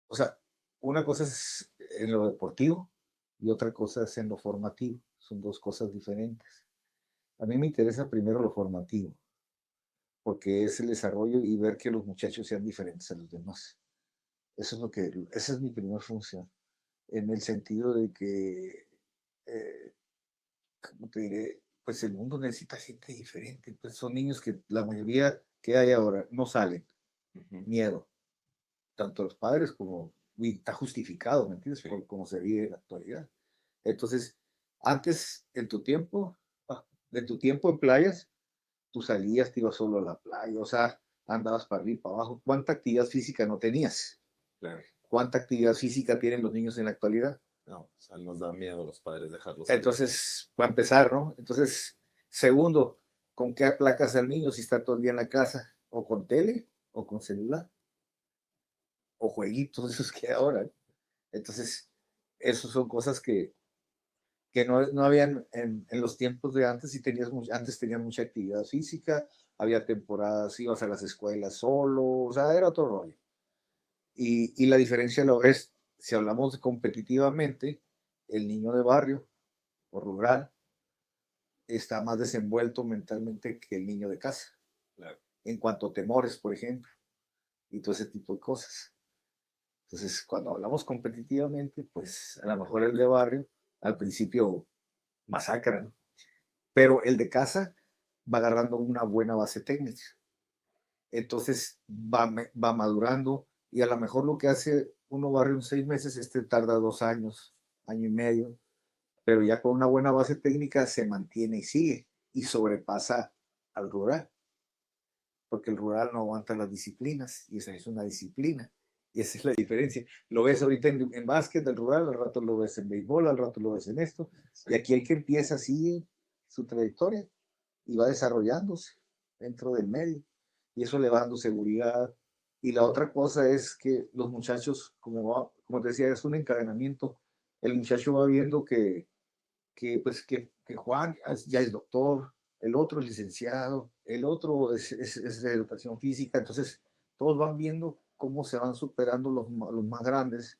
O sea, una cosa es en lo deportivo y otra cosa es en lo formativo. Son dos cosas diferentes. A mí me interesa primero lo formativo, porque es el desarrollo y ver que los muchachos sean diferentes a los demás. Eso es lo que, esa es mi primera función, en el sentido de que, eh, ¿cómo te diré? Pues el mundo necesita gente diferente. Pues son niños que la mayoría que hay ahora no salen. Ujú. Miedo, tanto los padres como, y está justificado, ¿me entiendes? Sí, Por cómo se vive en la actualidad. Entonces, antes, en tu tiempo en playas, tú salías, te ibas solo a la playa, o sea, andabas para arriba y para abajo. ¿Cuánta actividad física no tenías? claro. ¿Cuánta actividad física tienen los niños en la actualidad? No, o sea, nos da miedo a los padres dejarlos salir. Entonces, para empezar, ¿no? Entonces, segundo, ¿con qué aplacas al niño si está todo el día en la casa? ¿O con tele? ¿O con celular? ¿O jueguitos esos que hay ahora? ¿Eh? Entonces, esas son cosas que no habían en los tiempos de antes y antes tenían mucha actividad física, había temporadas, ibas a las escuelas solo, o sea, era otro rollo. Y la diferencia lo es, si hablamos competitivamente, el niño de barrio o rural está más desenvuelto mentalmente que el niño de casa, Claro. en cuanto a temores, por ejemplo, y todo ese tipo de cosas. Entonces, cuando hablamos competitivamente, pues a lo mejor el de barrio al principio masacran, pero el de casa va agarrando una buena base técnica. Entonces va madurando y a lo mejor lo que hace uno barrio en 6 meses, este tarda 2 años, año y medio, pero ya con una buena base técnica se mantiene y sigue y sobrepasa al rural, porque el rural no aguanta las disciplinas y esa es una disciplina. Y esa es la diferencia. Lo ves ahorita en básquet del rural, al rato lo ves en béisbol, al rato lo ves en esto. Sí. Y aquí el que empieza sigue su trayectoria y va desarrollándose dentro del medio. Y eso le va dando seguridad. Y la otra cosa es que los muchachos, como te decía, es un encadenamiento. El muchacho va viendo que Juan ya es doctor, el otro es licenciado, el otro es de educación física. Entonces, todos van viendo cómo se van superando los más grandes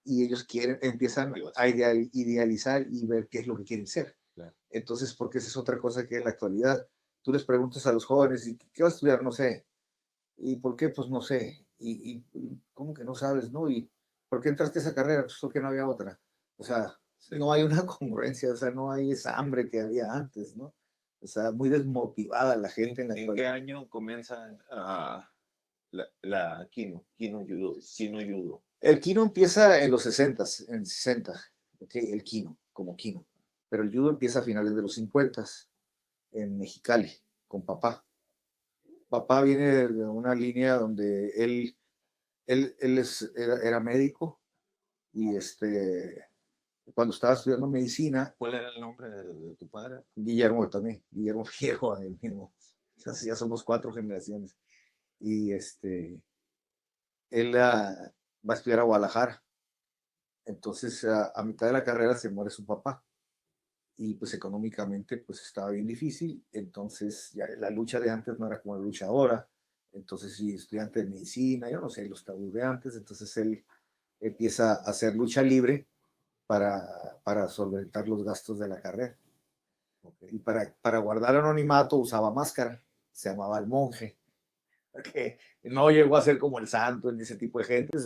y ellos empiezan a idealizar y ver qué es lo que quieren ser. Claro. Entonces, porque esa es otra cosa que en la actualidad, tú les preguntas a los jóvenes, ¿y qué vas a estudiar? No sé. ¿Y por qué? Pues no sé. ¿Y cómo que no sabes? ¿No? ¿Y por qué entraste a esa carrera? Pues porque no había otra. O sea, Sí. no hay una congruencia, o sea, no hay esa hambre que había antes, ¿no? O sea, muy desmotivada la gente en la ¿En qué actualidad. año comienza la Kino Judo? Kino Judo. El kino empieza en los 60, en 60, okay, el kino, como kino. Pero el judo empieza a finales de los 50 en Mexicali, con papá. Papá viene de una línea donde era médico y cuando estaba estudiando medicina, ¿Cuál era el nombre de tu padre? Guillermo también, Guillermo Fierro, el mismo, ya somos 4 generaciones. Y él va a estudiar a Guadalajara. Entonces, a mitad de la carrera se muere su papá y pues económicamente pues estaba bien difícil. Entonces, ya la lucha de antes no era como la lucha ahora. Entonces, sí, estudiante de medicina, yo no sé, los tabús de antes. Entonces, él empieza a hacer lucha libre para solventar los gastos de la carrera. Okay. Y para guardar anonimato usaba máscara, se llamaba el monje, que no llegó a ser como el santo en ese tipo de gente.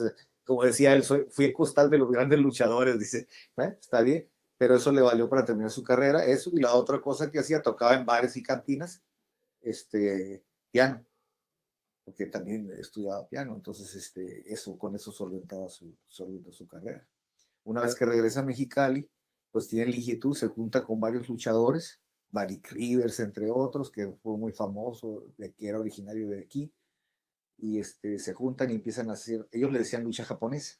Como decía él, fui el costal de los grandes luchadores, dice, está bien, pero eso le valió para terminar su carrera, eso, y la otra cosa que hacía, tocaba en bares y cantinas, piano, porque también estudiaba piano, entonces con eso solventó su carrera. Una vez Pero, que regresa a Mexicali, pues tiene el inquietud, se junta con varios luchadores, Barry Rivers, entre otros, que fue muy famoso, que era originario de aquí, y se juntan y empiezan a hacer, ellos le decían lucha japonesa,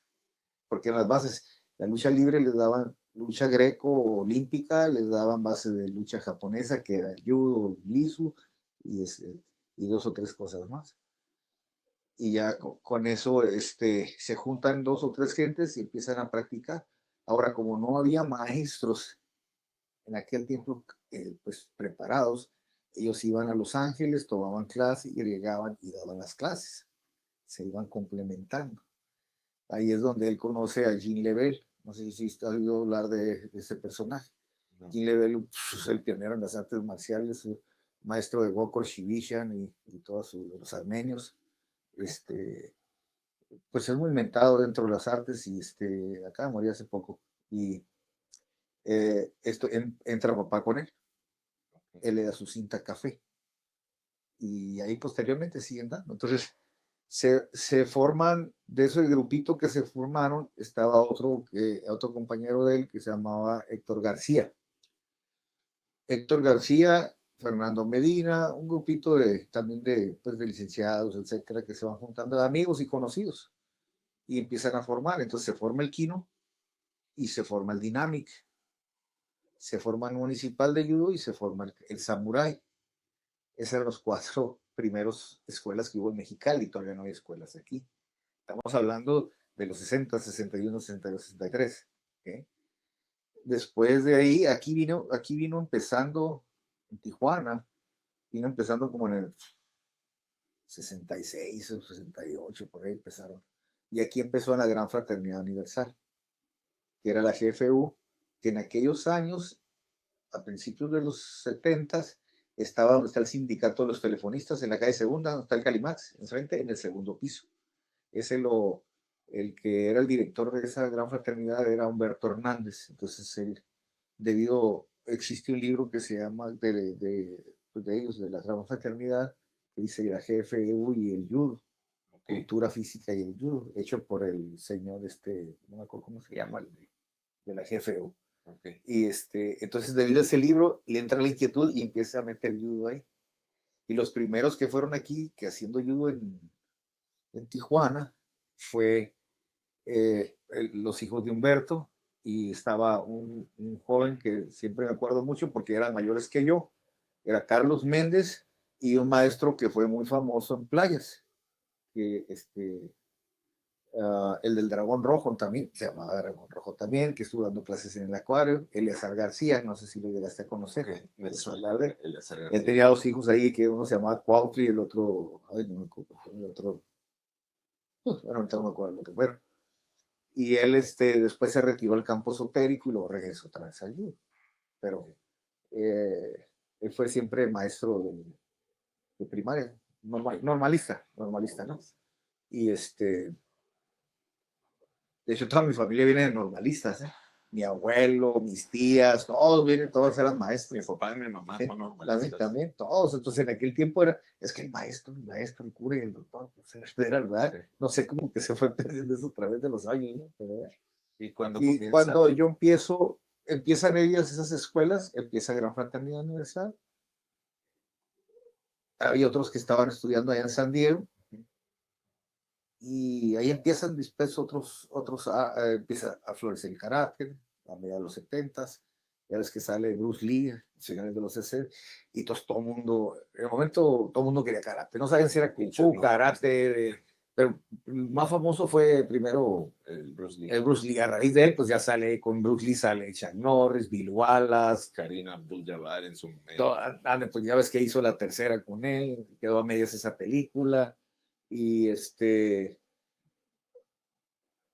porque en las bases, la lucha libre les daban lucha greco-olímpica, les daban base de lucha japonesa, que era el judo, el lisu, y, y dos o tres cosas más. Y ya con eso se juntan dos o tres gentes y empiezan a practicar. Ahora, como no había maestros en aquel tiempo pues preparados, ellos iban a Los Ángeles, tomaban clases y llegaban y daban las clases, se iban complementando. Ahí es donde él conoce a Jean Lebel. No sé si has oído hablar de ese personaje. No. Jean Lebel es el pionero en las artes marciales, maestro de Gokor, Shivishan y todos los armenios. Pues es muy inventado dentro de las artes y acaba de morir hace poco. Y entra papá con él le da su cinta café y ahí posteriormente siguen dando. Entonces se forman, de ese grupito que se formaron, estaba otro compañero de él que se llamaba Héctor García. Héctor García, Fernando Medina, un grupito también de licenciados, etcétera, que se van juntando de amigos y conocidos y empiezan a formar. Entonces se forma el Kino y se forma el Dynamic, se forma el Municipal de Judo y se forma el Samurai. Esos eran los 4 primeros escuelas que hubo en Mexicali, todavía no hay escuelas aquí. Estamos hablando de los 60, 61, 62, 63. ¿Okay? Después de ahí, aquí vino empezando en Tijuana, vino empezando como en el 66 o 68, por ahí empezaron. Y aquí empezó en la Gran Fraternidad Universal, que era la GFU, que en aquellos años, a principios de los 70, estaba donde está el sindicato de los telefonistas, en la calle Segunda, donde está el Calimax, enfrente, en el segundo piso. El que era el director de esa gran fraternidad era Humberto Hernández. Entonces, existe un libro que se llama pues de ellos, de la gran fraternidad, que dice la GFU y el judo, cultura física y el judo, hecho por el señor, no me acuerdo cómo se llama, de la GFU. Okay. Y entonces, debido a ese libro, le entra la inquietud y empieza a meter judo ahí. Y los primeros que fueron aquí, que haciendo judo en Tijuana, fue los hijos de Humberto, y estaba un joven que siempre me acuerdo mucho porque eran mayores que yo, era Carlos Méndez, y un maestro que fue muy famoso en playas, que el del Dragón Rojo también, se llamaba Dragón Rojo también, que estuvo dando clases en el acuario, Eleazar García, no sé si lo llegaste a conocer. Okay. Él tenía 2 hijos ahí, que uno se llamaba Cuautli y el otro, ay, no me acuerdo, el otro, bueno, ahorita no me acuerdo lo que fueron. Y él después se retiró al campo esotérico y luego regresó otra vez al judo. Pero él fue siempre maestro de primaria, normalista, ¿no? Y de hecho toda mi familia viene de normalistas, ¿eh? Mi abuelo, mis tías, todos eran maestros. Mi papá y mi mamá son normalistas. También, todos. Entonces en aquel tiempo es que el maestro, el cura y el doctor, pues era verdad. Sí. No sé cómo que se fue perdiendo eso a través de los años, ¿no? Pero, y cuando yo empiezan ellas esas escuelas, empieza Gran Fraternidad Universal. Había otros que estaban estudiando allá en San Diego. Y ahí empiezan después empieza a florecer el carácter, a mediados de los 70s. Ya ves que sale Bruce Lee, finales de los 60, y todo el mundo, en el momento todo el mundo quería karate. No saben si era kung fu, karate, pero el más famoso fue primero el Bruce Lee. El Bruce Lee. A raíz de él, pues ya sale, con Bruce Lee sale Chuck Norris, Bill Wallace, Kareem Abdul-Jabbar en su momento. Pues ya ves que hizo la tercera con él, quedó a medias esa película. Y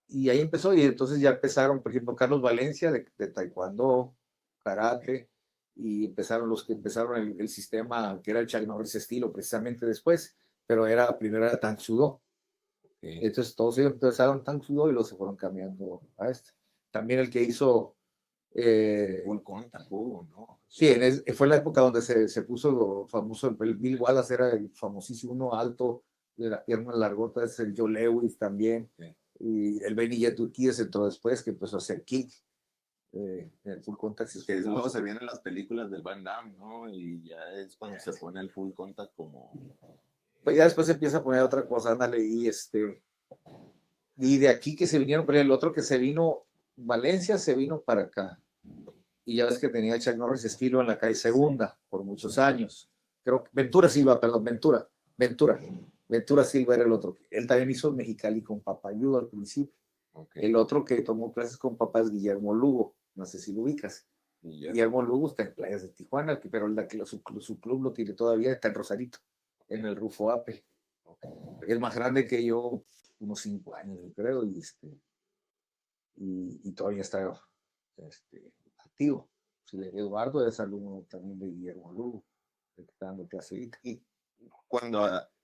y ahí empezó, y entonces ya empezaron, por ejemplo, Carlos Valencia de taekwondo, karate, y empezaron los que empezaron el sistema que era el Chuck Norris estilo precisamente después, pero primero era Tang Soo Do. Okay. Entonces todos ellos empezaron Tang Soo Do y luego se fueron cambiando a También el que hizo Full Contact, ¿no? Sí, fue la época donde se puso lo famoso, el Bill Wallace era el famosísimo, uno alto, de la pierna largota, es el Joe Lewis también. Okay. Y el Benny Turquíes entró después, que empezó a hacer kick, el full contact. Que luego se vienen las películas del Van Damme, ¿no? Y ya es cuando se pone el full contact como... Pues ya después se empieza a poner otra cosa, ándale, y de aquí que se vinieron, pero el otro que se vino, Valencia se vino para acá. Y ya ves que tenía Chuck Norris estilo en la calle Segunda por muchos años. Creo que Ventura Silva Silva era el otro. Él también hizo Mexicali con Papayudo al principio. Okay. El otro que tomó clases con papá es Guillermo Lugo, no sé si lo ubicas. Guillermo Lugo está en Playas de Tijuana, pero su club lo tiene todavía, está en Rosarito, en el Rufo Apple. Es más grande que yo, unos 5 años, yo creo, y todavía está activo. Sí, Eduardo es alumno también de Guillermo Lugo, el que está dando clase ahorita. Y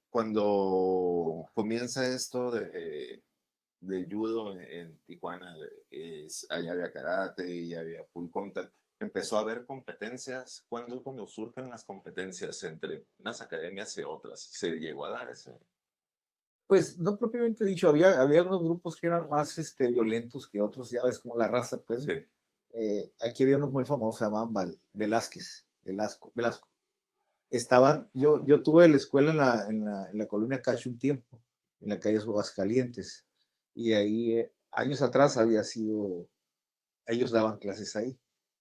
cuando comienza esto de judo en Tijuana, allá había karate, ya había full contact, empezó a haber competencias. Cuando surgen las competencias entre unas academias y otras? ¿Se llegó a dar ese? Pues no propiamente dicho, había unos grupos que eran más violentos que otros, ya ves, como la raza, pues. Sí. Aquí había unos muy famosos, se llamaban Velasco. Yo tuve la escuela en la colonia Cacho un tiempo, en la calle Aguascalientes, y ahí años atrás ellos daban clases ahí.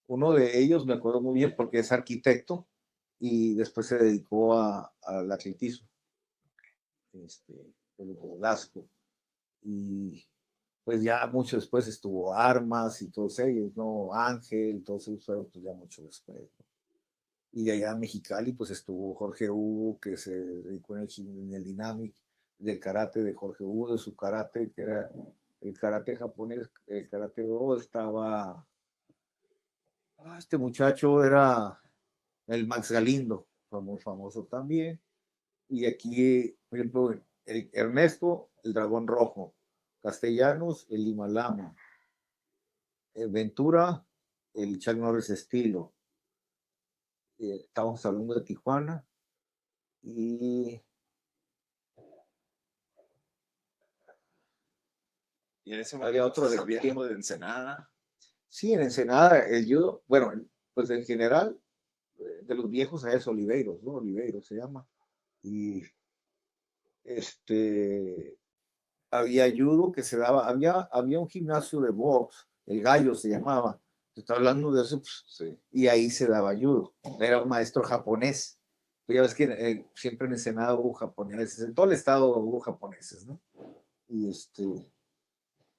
Uno de ellos me acuerdo muy bien porque es arquitecto y después se dedicó al atletismo, el Velasco. Y pues ya mucho después estuvo Armas y todos ellos, ¿no? Ángel, todos ellos fueron pues ya mucho después, ¿no? Y de allá en Mexicali pues estuvo Jorge Hugo, que se dedicó en el Dynamic, del karate de Jorge Hugo, de su karate, que era el karate japonés, el karate do, estaba, este muchacho era el Max Galindo, fue muy famoso también. Y aquí, por ejemplo, el Ernesto, el Dragón Rojo, Castellanos, el Himalama, Ventura, el Chuck Norris estilo. Estamos hablando de Tijuana y Y en ese había momento otro se de sabía tiempo. algo de Ensenada. Sí, en Ensenada, el judo, bueno, pues en general, de los viejos es Oliveiros, ¿no? Oliveiros se llama. Y este, había judo que se daba, había un gimnasio de box, el Gallo se llamaba, te estoy hablando de eso, pues, Sí. y ahí se daba judo. Era un maestro japonés. Pues ya ves que siempre en Ensenada hubo japoneses, en todo el estado hubo japoneses, ¿no? Y,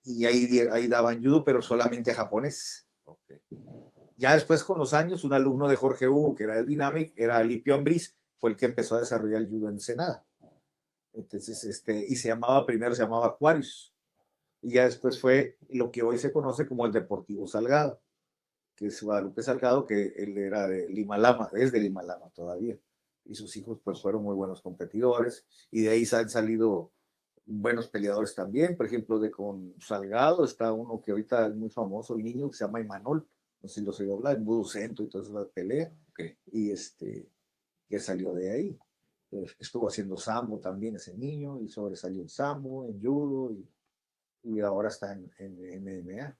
y ahí daban judo, pero solamente a japoneses. Okay. Ya después, con los años, un alumno de Jorge Hugo, que era de Dynamic, era Alipio Ambriz, fue el que empezó a desarrollar el judo en Ensenada. Entonces, y primero se llamaba Aquarius, y ya después fue lo que hoy se conoce como el Deportivo Salgado, que es Guadalupe Salgado, que él era de Limalama, es de Limalama todavía, y sus hijos pues fueron muy buenos competidores, y de ahí han salido buenos peleadores también. Por ejemplo, con Salgado está uno que ahorita es muy famoso, el niño, que se llama Imanol, no sé si lo sé hablar, en Budo Centro y toda esa pelea, Okay. y que salió de ahí. Estuvo haciendo sambo también ese niño, y sobresalió en sambo, en judo, y ahora está en MMA.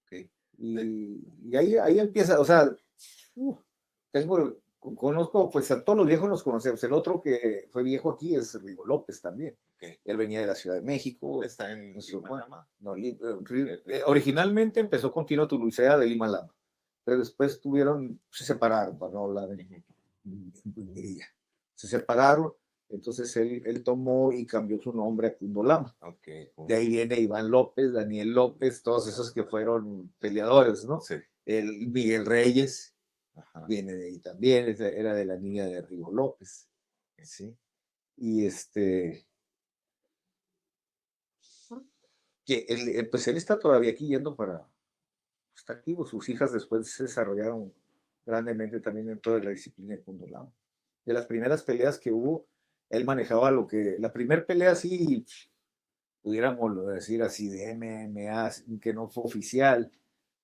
Okay. Y ahí empieza, o sea, conozco, pues a todos los viejos los conocemos. El otro que fue viejo aquí es Rigo López también. Okay. Él venía de la Ciudad de México. Está en Lima. No, originalmente empezó con Tino Tulucea de Lima Lama, pero después se separaron, para no hablar de ella. Se separaron, entonces él tomó y cambió su nombre a Kundo Lama. Okay. De ahí viene Iván López, Daniel López, todos esos que fueron peleadores, ¿no? Sí. El Miguel Reyes. Ajá. Viene de ahí también, era de la niña de Rigo López, ¿sí? Y pues él está todavía aquí está activo. Sus hijas después se desarrollaron grandemente también en toda la disciplina de Kundalama. De las primeras peleas que hubo, él manejaba la primera pelea así, pudiéramos decir así, de MMA, que no fue oficial,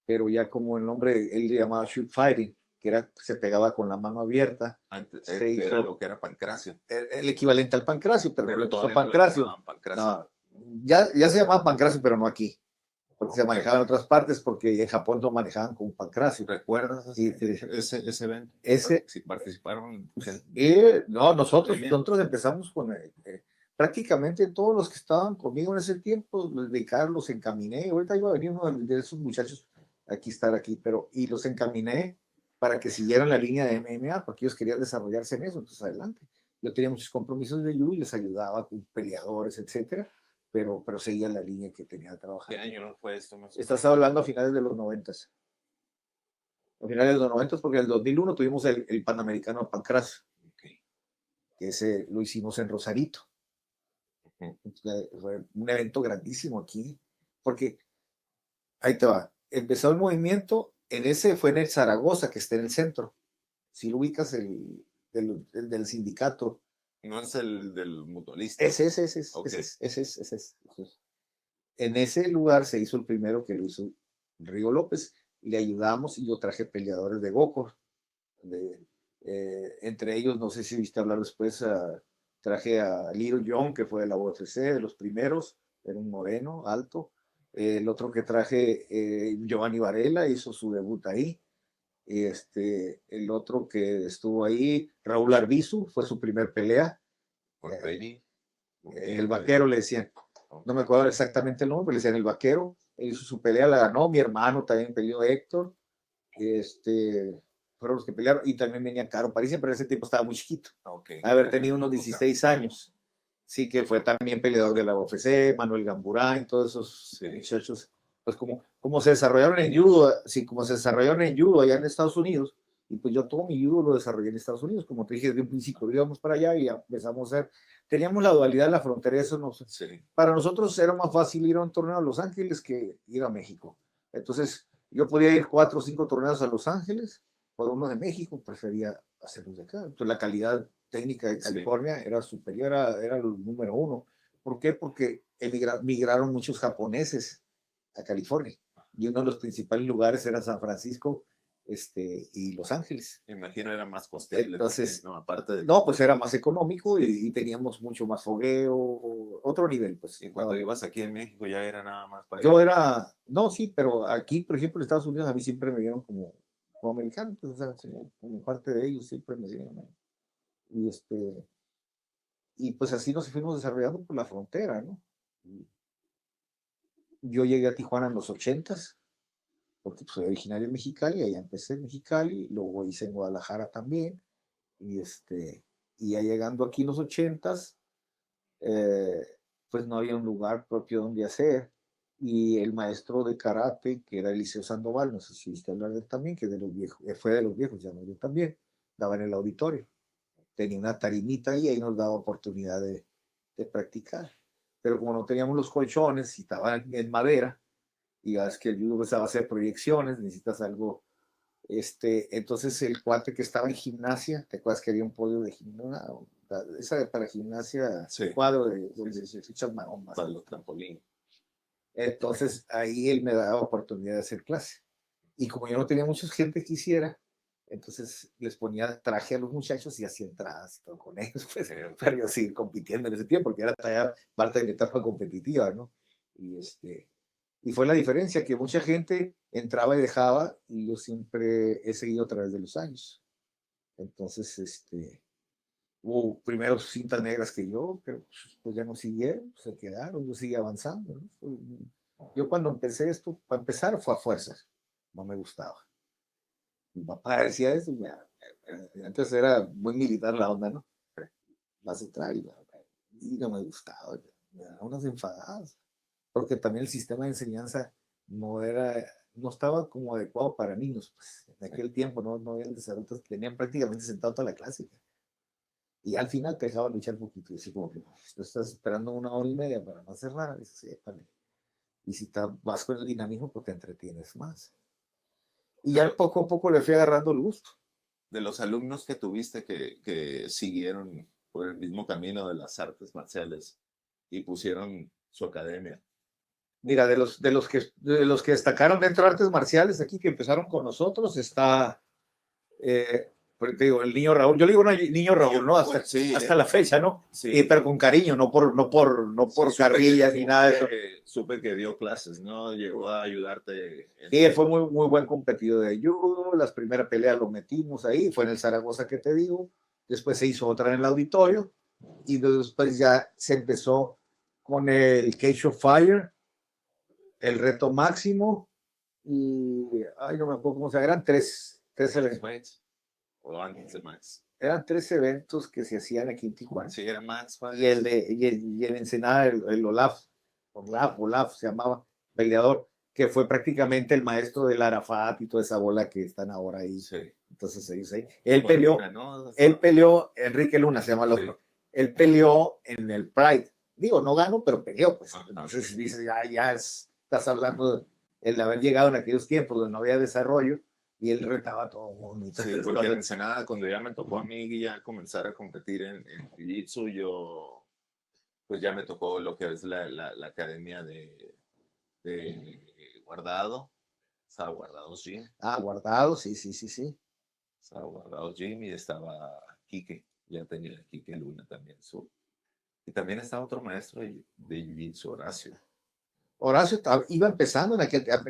pero ya como el nombre, él le llamaba shoot fighting, que se pegaba con la mano abierta. Antes era lo que era Pancracio. El equivalente al Pancracio, pero Pero todavía Pancracio. Pancracio. No, ya se llamaba Pancracio, pero no aquí, porque se manejaba en otras partes, porque en Japón lo manejaban con Pancracio. ¿Recuerdas ese evento? Si participaron. No, nosotros empezamos con prácticamente todos los que estaban conmigo en ese tiempo, de Carlos encaminé. Ahorita iba a venir uno de esos muchachos estar aquí, y los encaminé para que siguieran la línea de MMA, porque ellos querían desarrollarse en eso. Entonces, adelante. Yo tenía muchos compromisos de judo y les ayudaba con peleadores, etcétera, pero seguía la línea que tenía de trabajar. ¿Qué año no fue esto? Estás hablando a finales de los 90. A finales de los 90, porque en el 2001 tuvimos el Panamericano Pancracio, Okay. que ese lo hicimos en Rosarito. Fue un evento grandísimo aquí, porque ahí te va. Empezó el movimiento, fue en el Zaragoza, que está en el centro. Si lo ubicas, el del sindicato. No es el del mutualista. Ese. Ok. En ese lugar se hizo el primero que lo hizo Río López. Le ayudamos y yo traje peleadores de Gokor. Entre ellos, no sé si viste hablar después, traje a Little John, que fue de la UFC, de los primeros, era un moreno, alto. El otro que traje, Giovanni Varela, hizo su debut ahí. El otro que estuvo ahí, Raúl Arbizu, fue su primer pelea. El vaquero le decían, no me acuerdo exactamente el nombre, pero le decían el vaquero. Él hizo su pelea, la ganó. Mi hermano también peleó, Héctor. Fueron los que pelearon. Y también venía Caro París, pero ese tipo estaba muy chiquito. Haber tenido unos 16 años. Sí, que fue también peleador de la UFC, Manuel Gamburán, todos esos muchachos. Pues como se desarrollaron en judo, sí, como se desarrollaron en judo allá en Estados Unidos, y pues yo todo mi judo lo desarrollé en Estados Unidos, como te dije desde un principio, íbamos para allá y empezamos a hacer, teníamos la dualidad de la frontera, eso no sé. Sí. Para nosotros era más fácil ir a un torneo a Los Ángeles que ir a México. Entonces yo podía ir 4 o 5 torneos a Los Ángeles, por uno de México, prefería hacerlos de acá. Entonces la calidad técnica de California era superior, era el número 1. ¿Por qué? Porque migraron muchos japoneses a California y uno de los principales lugares era San Francisco y Los Ángeles. Me imagino era más costeable. Entonces, no, aparte de... no, pues era más económico y teníamos mucho más fogueo, otro nivel. Pues. Y cuando ibas aquí en México ya era nada más para... Yo era, no, sí, pero aquí, por ejemplo, en Estados Unidos a mí siempre me vieron como americano, pues, o sea, como parte de ellos siempre me vieron. Y pues así nos fuimos desarrollando por la frontera, ¿no? Yo llegué a Tijuana en los 80s, porque pues, soy originario de Mexicali, allá empecé en Mexicali, luego hice en Guadalajara también, y ya llegando aquí en los 80s, pues no había un lugar propio donde hacer, y el maestro de karate, que era Eliseo Sandoval, no sé si viste hablar de él también, que de los viejos, fue de los viejos, ya murió también, daba en el auditorio. Tenía una tarimita y ahí nos daba oportunidad de practicar. Pero como no teníamos los colchones y estaban en madera, y es que el judo pues, a base de proyecciones, necesitas algo. Entonces el cuate que estaba en gimnasia, ¿te acuerdas que había un podio de gimnasia? Esa para gimnasia, sí. Cuadro donde se fichan maromas. Para los trampolín. Entonces ahí él me daba oportunidad de hacer clase. Y como yo no tenía mucha gente que hiciera, entonces les ponía traje a los muchachos y hacía entradas todo con ellos, pues, para yo seguir compitiendo en ese tiempo, porque era parte de mi etapa competitiva, ¿no? Y fue la diferencia, que mucha gente entraba y dejaba, y yo siempre he seguido a través de los años. Entonces, hubo primero cintas negras que yo, pero pues ya no siguieron, se quedaron, yo seguí avanzando, ¿no? Yo cuando empecé esto, para empezar, fue a fuerzas, no me gustaba. Mi papá decía eso, antes era muy militar la onda, ¿no? Vas a entrar y no me gustaba, me daban unas enfadadas, porque también el sistema de enseñanza no estaba como adecuado para niños, pues en aquel tiempo no habían desarrollos, tenían prácticamente sentado toda la clase, y al final te dejaban luchar un poquito, y así como que tú estás esperando 1 hora y media para no hacer nada, y, sí, vale. Y si vas con el dinamismo, pues te entretienes más. Y ya poco a poco le fui agarrando el gusto. De los alumnos que tuviste que siguieron por el mismo camino de las artes marciales y pusieron su academia. Mira, de los que destacaron dentro de artes marciales aquí, que empezaron con nosotros, está, porque te digo, el niño Raúl. Yo le digo niño Raúl, ¿no? Hasta la fecha, ¿no? Sí. Pero con cariño, no por carrillas ni nada de eso. Supe que dio clases, ¿no? Llegó a ayudarte. Sí, él fue muy buen competidor de judo. Las primeras peleas lo metimos ahí, fue en el Zaragoza que te digo. Después se hizo otra en el auditorio. Y después ya se empezó con el Cage of Fire, el reto máximo. Y, no me acuerdo cómo se llaman, eran tres eventos. O antes de más. Eran 3 eventos que se hacían aquí en Tijuana. Sí, era más. Y el Ensenada, el Olaf se llamaba, peleador, que fue prácticamente el maestro del Arafat y toda esa bola que están ahora ahí. Sí. Entonces ellos ahí. Él peleó, Enrique Luna se llama el otro. Sí. Él peleó en el Pride. digo, no ganó, pero peleó, pues. Ajá. Entonces dices, estás hablando de el haber llegado en aquellos tiempos donde no había desarrollo y él retaba a todo el mundo. Sí, Entonces, porque en Ensenada, cuando ya me tocó a mí ya comenzar a competir en Jiu-Jitsu, yo, pues ya me tocó lo que es la academia de Guardado, estaba Guardado Gym, Guardado, sí, sí, sí, sí. estaba Guardado Gym y estaba Quique, ya tenía Quique Luna también. Y también estaba otro maestro de Jiu-Jitsu, Horacio. Horacio iba empezando en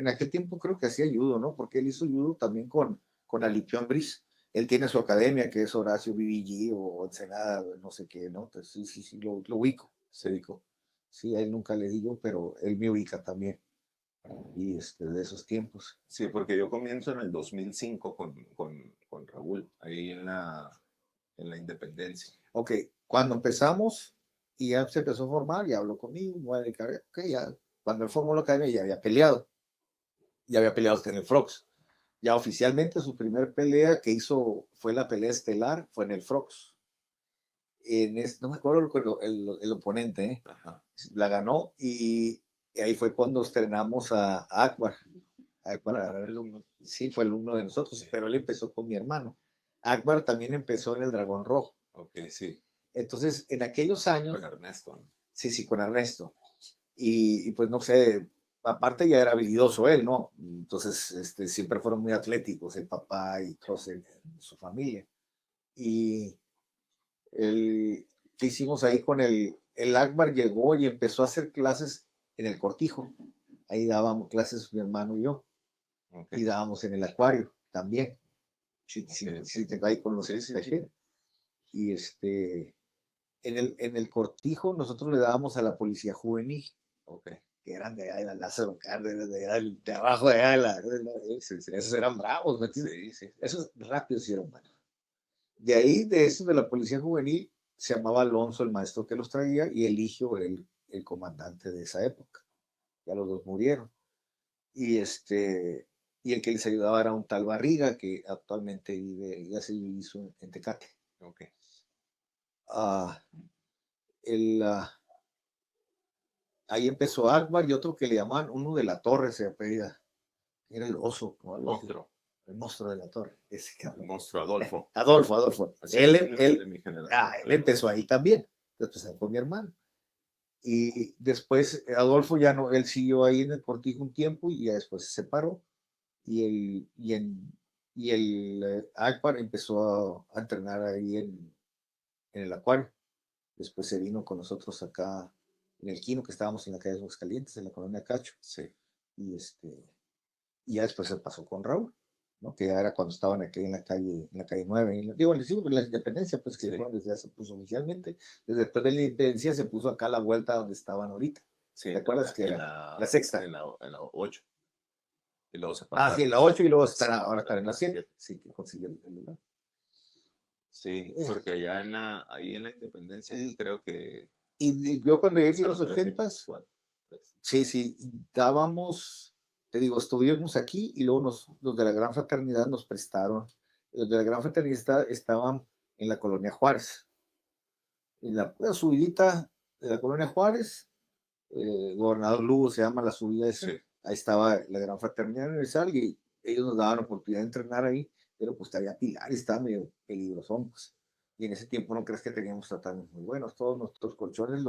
aquel tiempo, creo que hacía judo, ¿no? Porque él hizo judo también con Alipión Briz. Él tiene su academia, que es Horacio BBG o Ensenada, no sé qué, ¿no? Entonces, sí, sí, sí, lo ubico, se ubicó. Sí, a él nunca le digo, pero él me ubica también. Y de esos tiempos. Sí, porque yo comienzo en el 2005 con Raúl, ahí en la Independencia. Ok, cuando empezamos y ya se empezó a formar, ya habló conmigo, me voy a dedicar, ok, ya, cuando él formó la academia ya había peleado hasta en el Frox. Ya oficialmente su primer pelea que hizo fue la pelea estelar, fue en el Frox. No me acuerdo el oponente, ¿eh? Ajá. La ganó y ahí fue cuando estrenamos a Akbar. Akbar sí, fue el alumno de nosotros, pero él empezó con mi hermano. Akbar también empezó en el Dragón Rojo. Ok, sí. Entonces, en aquellos años, Con Ernesto, ¿no? sí, sí, con Ernesto. Y pues no sé, aparte ya era habilidoso él, ¿no? Entonces, siempre fueron muy atléticos, el papá y todos su familia. Y ¿qué hicimos ahí con el Akbar? Llegó y empezó a hacer clases en el Cortijo. Ahí dábamos clases mi hermano y yo. Okay. Y dábamos en el acuario también. Sí, te ahí con los Y en el Cortijo nosotros le dábamos a la policía juvenil. Okay. Que eran de allá de la Lázaro Cárdenas, de abajo de allá esos eran bravos, ¿me entiendes? Sí, sí. Esos rápidos y eran buenos. De ahí, de eso de la policía juvenil, se llamaba Alonso el maestro que los traía y Eligio el comandante de esa época. Ya los dos murieron. Y y el que les ayudaba era un tal Barriga que actualmente ya se hizo en Tecate. Okay. Ahí empezó Akbar y otro que le llamaban uno de la Torre, se apellida. Era el oso, ¿no? Monstruo. El monstruo de la Torre. Ese El monstruo Adolfo. Adolfo. Así Él, de mi generación. él empezó ahí también. Después con mi hermano. Y después Adolfo ya no, él siguió ahí en el Cortijo un tiempo y ya después se separó. Y el Akbar empezó a entrenar ahí en el acuario. Después se vino con nosotros acá en el Quino, que estábamos en la calle de los Calientes, en la colonia Cacho. Sí. Y ya después se pasó con Raúl, ¿no? Que ya era cuando estaban aquí en la calle 9, digo, la Independencia, pues que Sí. fue donde ya se puso oficialmente. Después de la Independencia se puso acá a la vuelta donde estaban ahorita. Sí, ¿Te acuerdas que era la sexta? En la 8. Y luego se Sí, en la 8 y luego ahora están en la 7. Sí, que consiguió el lugar. Sí, porque allá ahí en la Independencia creo que... Y yo cuando llegué en los 80s, sí, dábamos, te digo, estuvimos aquí y luego los de la Gran Fraternidad nos prestaron. Los de la Gran Fraternidad estaban en la colonia Juárez. En la subidita de la colonia Juárez, Gobernador Lugo se llama la subida esa. Sí. Ahí estaba la Gran Fraternidad Universal y ellos nos daban oportunidad de entrenar ahí, pero pues había pilares, estaba medio peligroso. Pues. Y en ese tiempo no crees que teníamos tratamientos muy buenos. Todos nuestros colchones,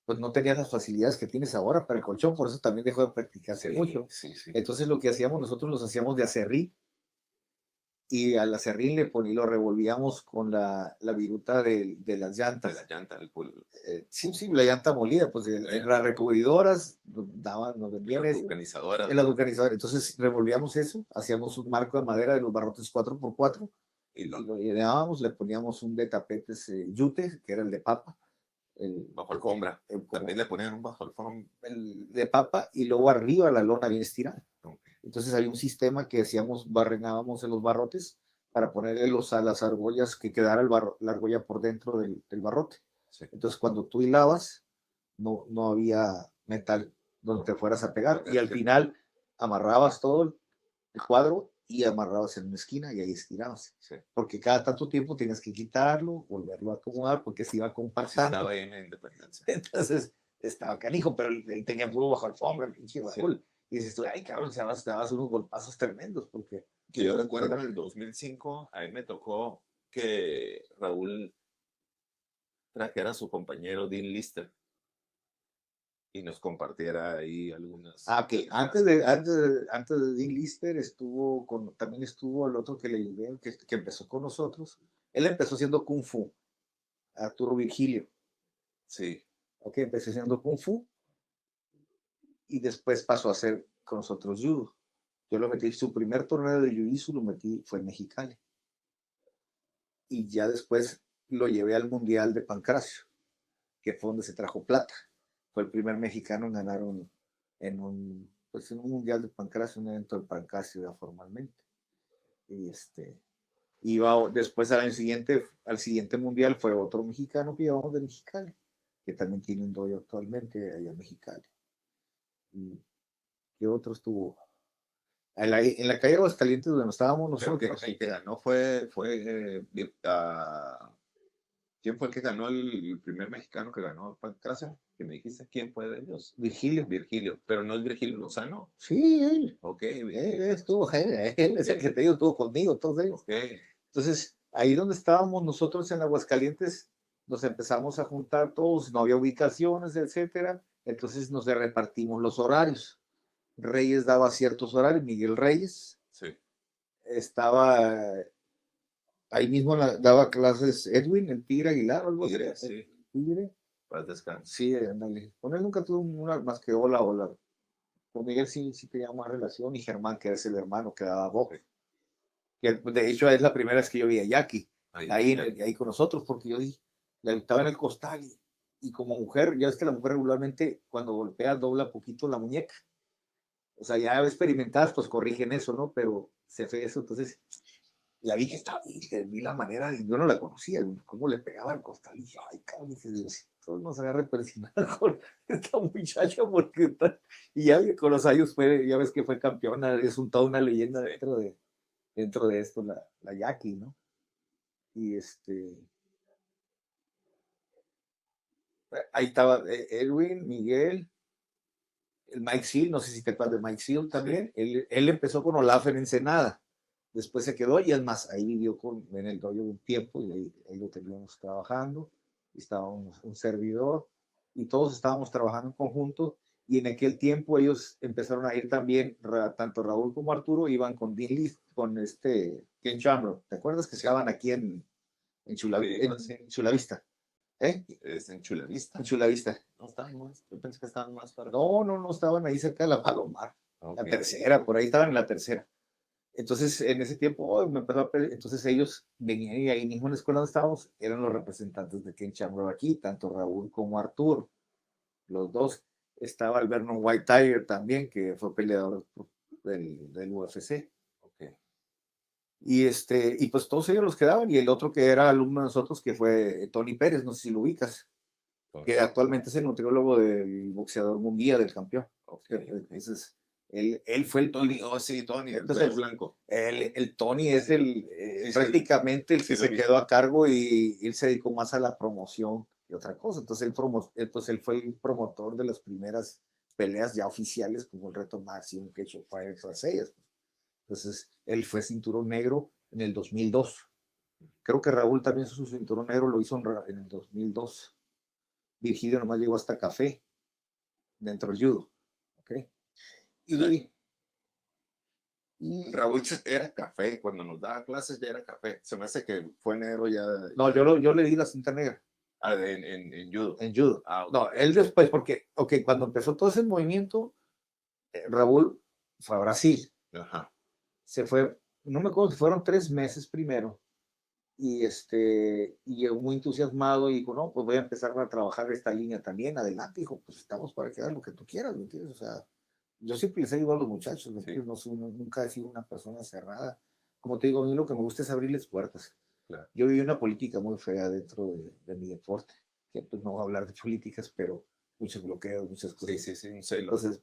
pues no tenían las facilidades que tienes ahora para el colchón, por eso también dejó de practicarse mucho. Sí. Entonces lo que hacíamos nosotros los hacíamos de acerrí y al acerrín lo revolvíamos con la viruta de las llantas. De la llanta, el pulso. Sí, la llanta molida, pues en las recubridoras nos vendían eso. Vulcanizadoras. En las vulcanizadoras. Entonces revolvíamos eso, hacíamos un marco de madera de los barrotes 4x4 y lo llenábamos, le poníamos un de tapetes yute, que era el de papa. Bajo alfombra. También le ponían un bajo alfombra. El de papa y luego arriba la lona bien estirada. Entonces había un sistema que barrenábamos en los barrotes para ponerle a las argollas que quedara la argolla por dentro del barrote. Sí. Entonces cuando tú hilabas, no había metal donde te fueras a pegar y al final amarrabas todo el cuadro y amarrabas en una esquina y ahí estirabas. Sí. Porque cada tanto tiempo tenías que quitarlo, volverlo a acomodar porque se iba Sí, compactando. estaba ahí en la Independencia. Entonces estaba canijo, pero él tenía puro bajo alfombra, el pinche Sí. Raúl. Y dices tú, ay, cabrón, te dabas unos golpazos tremendos porque Que yo recuerdo en el 2005, a mí me tocó que Raúl trajera a su compañero Dean Lister y nos compartiera ahí algunas. que antes de Dean Lister también estuvo el otro que le llevé, que empezó con nosotros. Él empezó haciendo Kung Fu, Arturo Virgilio. Sí, Ok, empecé haciendo Kung Fu y después pasó a hacer con nosotros Judo. Yo lo metí, su primer torneo de Jiu-Jitsu lo metí, fue en Mexicali. Y ya después lo llevé al Mundial de Pancracio, que fue donde se trajo plata. Fue el primer mexicano en ganar pues en un Mundial de Pancracio, un evento de Pancracio ya formalmente. Y iba después al siguiente Mundial fue otro mexicano que llevamos de Mexicali, que también tiene un dojo actualmente allá en Mexicali. ¿Y qué otro estuvo? En la calle Aguascalientes donde nos estábamos creo que nosotros. el que ganó fue ¿quién fue el que ganó el primer mexicano que ganó Pancracio? Que me dijiste quién fue de ellos. Virgilio. Virgilio, pero no es Virgilio Lozano. Sí, él. Ok, Él es el que te digo, estuvo conmigo, todos ellos. ok. Entonces, ahí donde estábamos nosotros en Aguascalientes, nos empezamos a juntar todos, no había ubicaciones, etcétera. Entonces nos repartimos los horarios. Reyes daba ciertos horarios, Miguel Reyes Sí, estaba ahí mismo, daba clases Edwin, el Tigre Aguilar, algo así. Tigre, sí. Tigre. Paz descanse. Sí, ándale. Con él nunca tuve una más que hola, hola. Con Miguel sí tenía más relación y Germán, que es el hermano que daba box. Que de hecho es la primera vez que yo vi a Jackie ahí con nosotros, porque yo estaba en el costal y como mujer, ya ves que la mujer regularmente cuando golpea dobla poquito la muñeca. O sea, ya experimentadas, pues corrigen eso, ¿no? Pero se fue eso, entonces la vi que estaba, vi la manera, yo no la conocía, cómo le pegaba al costal. Y dije, ay, cabrón, dije, Dios, todos nos agarre persinada con esta muchacha, porque y ya con los años ya ves que fue campeona, es toda una leyenda dentro de esto, la Jackie, ¿no? Y ahí estaba Edwin, Miguel, el Mike Seal, no sé si te acuerdas de Mike Seal también. Él empezó con Olaf en Ensenada, después se quedó y es más, ahí vivió en el dojo un tiempo y ahí lo teníamos trabajando. Y estaba un servidor y todos estábamos trabajando en conjunto. Y en aquel tiempo ellos empezaron a ir también, tanto Raúl como Arturo iban con Dean Lee, con Ken Shamrock. ¿Te acuerdas que se estaban aquí en Chulavista? ¿Eh? Es en Chulavista. En Chulavista. No estaban más. Yo pensé que estaban más para. No estaban ahí cerca de la Palomar. Okay. La tercera, por ahí estaban en la tercera. Entonces, en ese tiempo, me empezó a pedir, entonces ellos venían y ahí mismo en la escuela donde estábamos, eran los representantes de Ken Shamrock aquí, tanto Raúl como Arturo. Los dos. Estaba el Vernon White Tiger también, que fue peleador del UFC. Okay. Y pues todos ellos los quedaban, y el otro que era alumno de nosotros, que fue Tony Pérez, no sé si lo ubicas, que actualmente es el nutriólogo del boxeador mundial, del campeón. Okay. Entonces, él fue el Tony. Oh, sí, Tony, Entonces, el blanco. El Tony es prácticamente el que sí, se quedó a cargo y él se dedicó más a la promoción que otra cosa. Entonces, él fue el promotor de las primeras peleas ya oficiales, como el Reto Máximo, que hecho Fire, todas ellas. Entonces, él fue cinturón negro en el 2002. Creo que Raúl también su cinturón negro lo hizo en el 2002. Virgilio nomás llegó hasta café dentro del judo. ¿Okay? Y Raúl era café, cuando nos daba clases ya era café. Se me hace que fue negro ya. No, yo le di la cinta negra. En judo. En judo. Okay. No, él después, porque, cuando empezó todo ese movimiento, Raúl fue a Brasil. Ajá. Se fue, no me acuerdo, fueron 3 meses primero. Y llegó muy entusiasmado y dijo, no, pues voy a empezar a trabajar esta línea también. Adelante, dijo, pues estamos para que hagas lo que tú quieras, ¿me entiendes? O sea, yo siempre les he ayudado a los muchachos, ¿me entiendes? Sí. Nunca he sido una persona cerrada. Como te digo, a mí lo que me gusta es abrirles puertas. Claro. Yo viví una política muy fea dentro de mi deporte, que pues no voy a hablar de políticas, pero muchos bloqueos, muchas cosas. Sí. Entonces,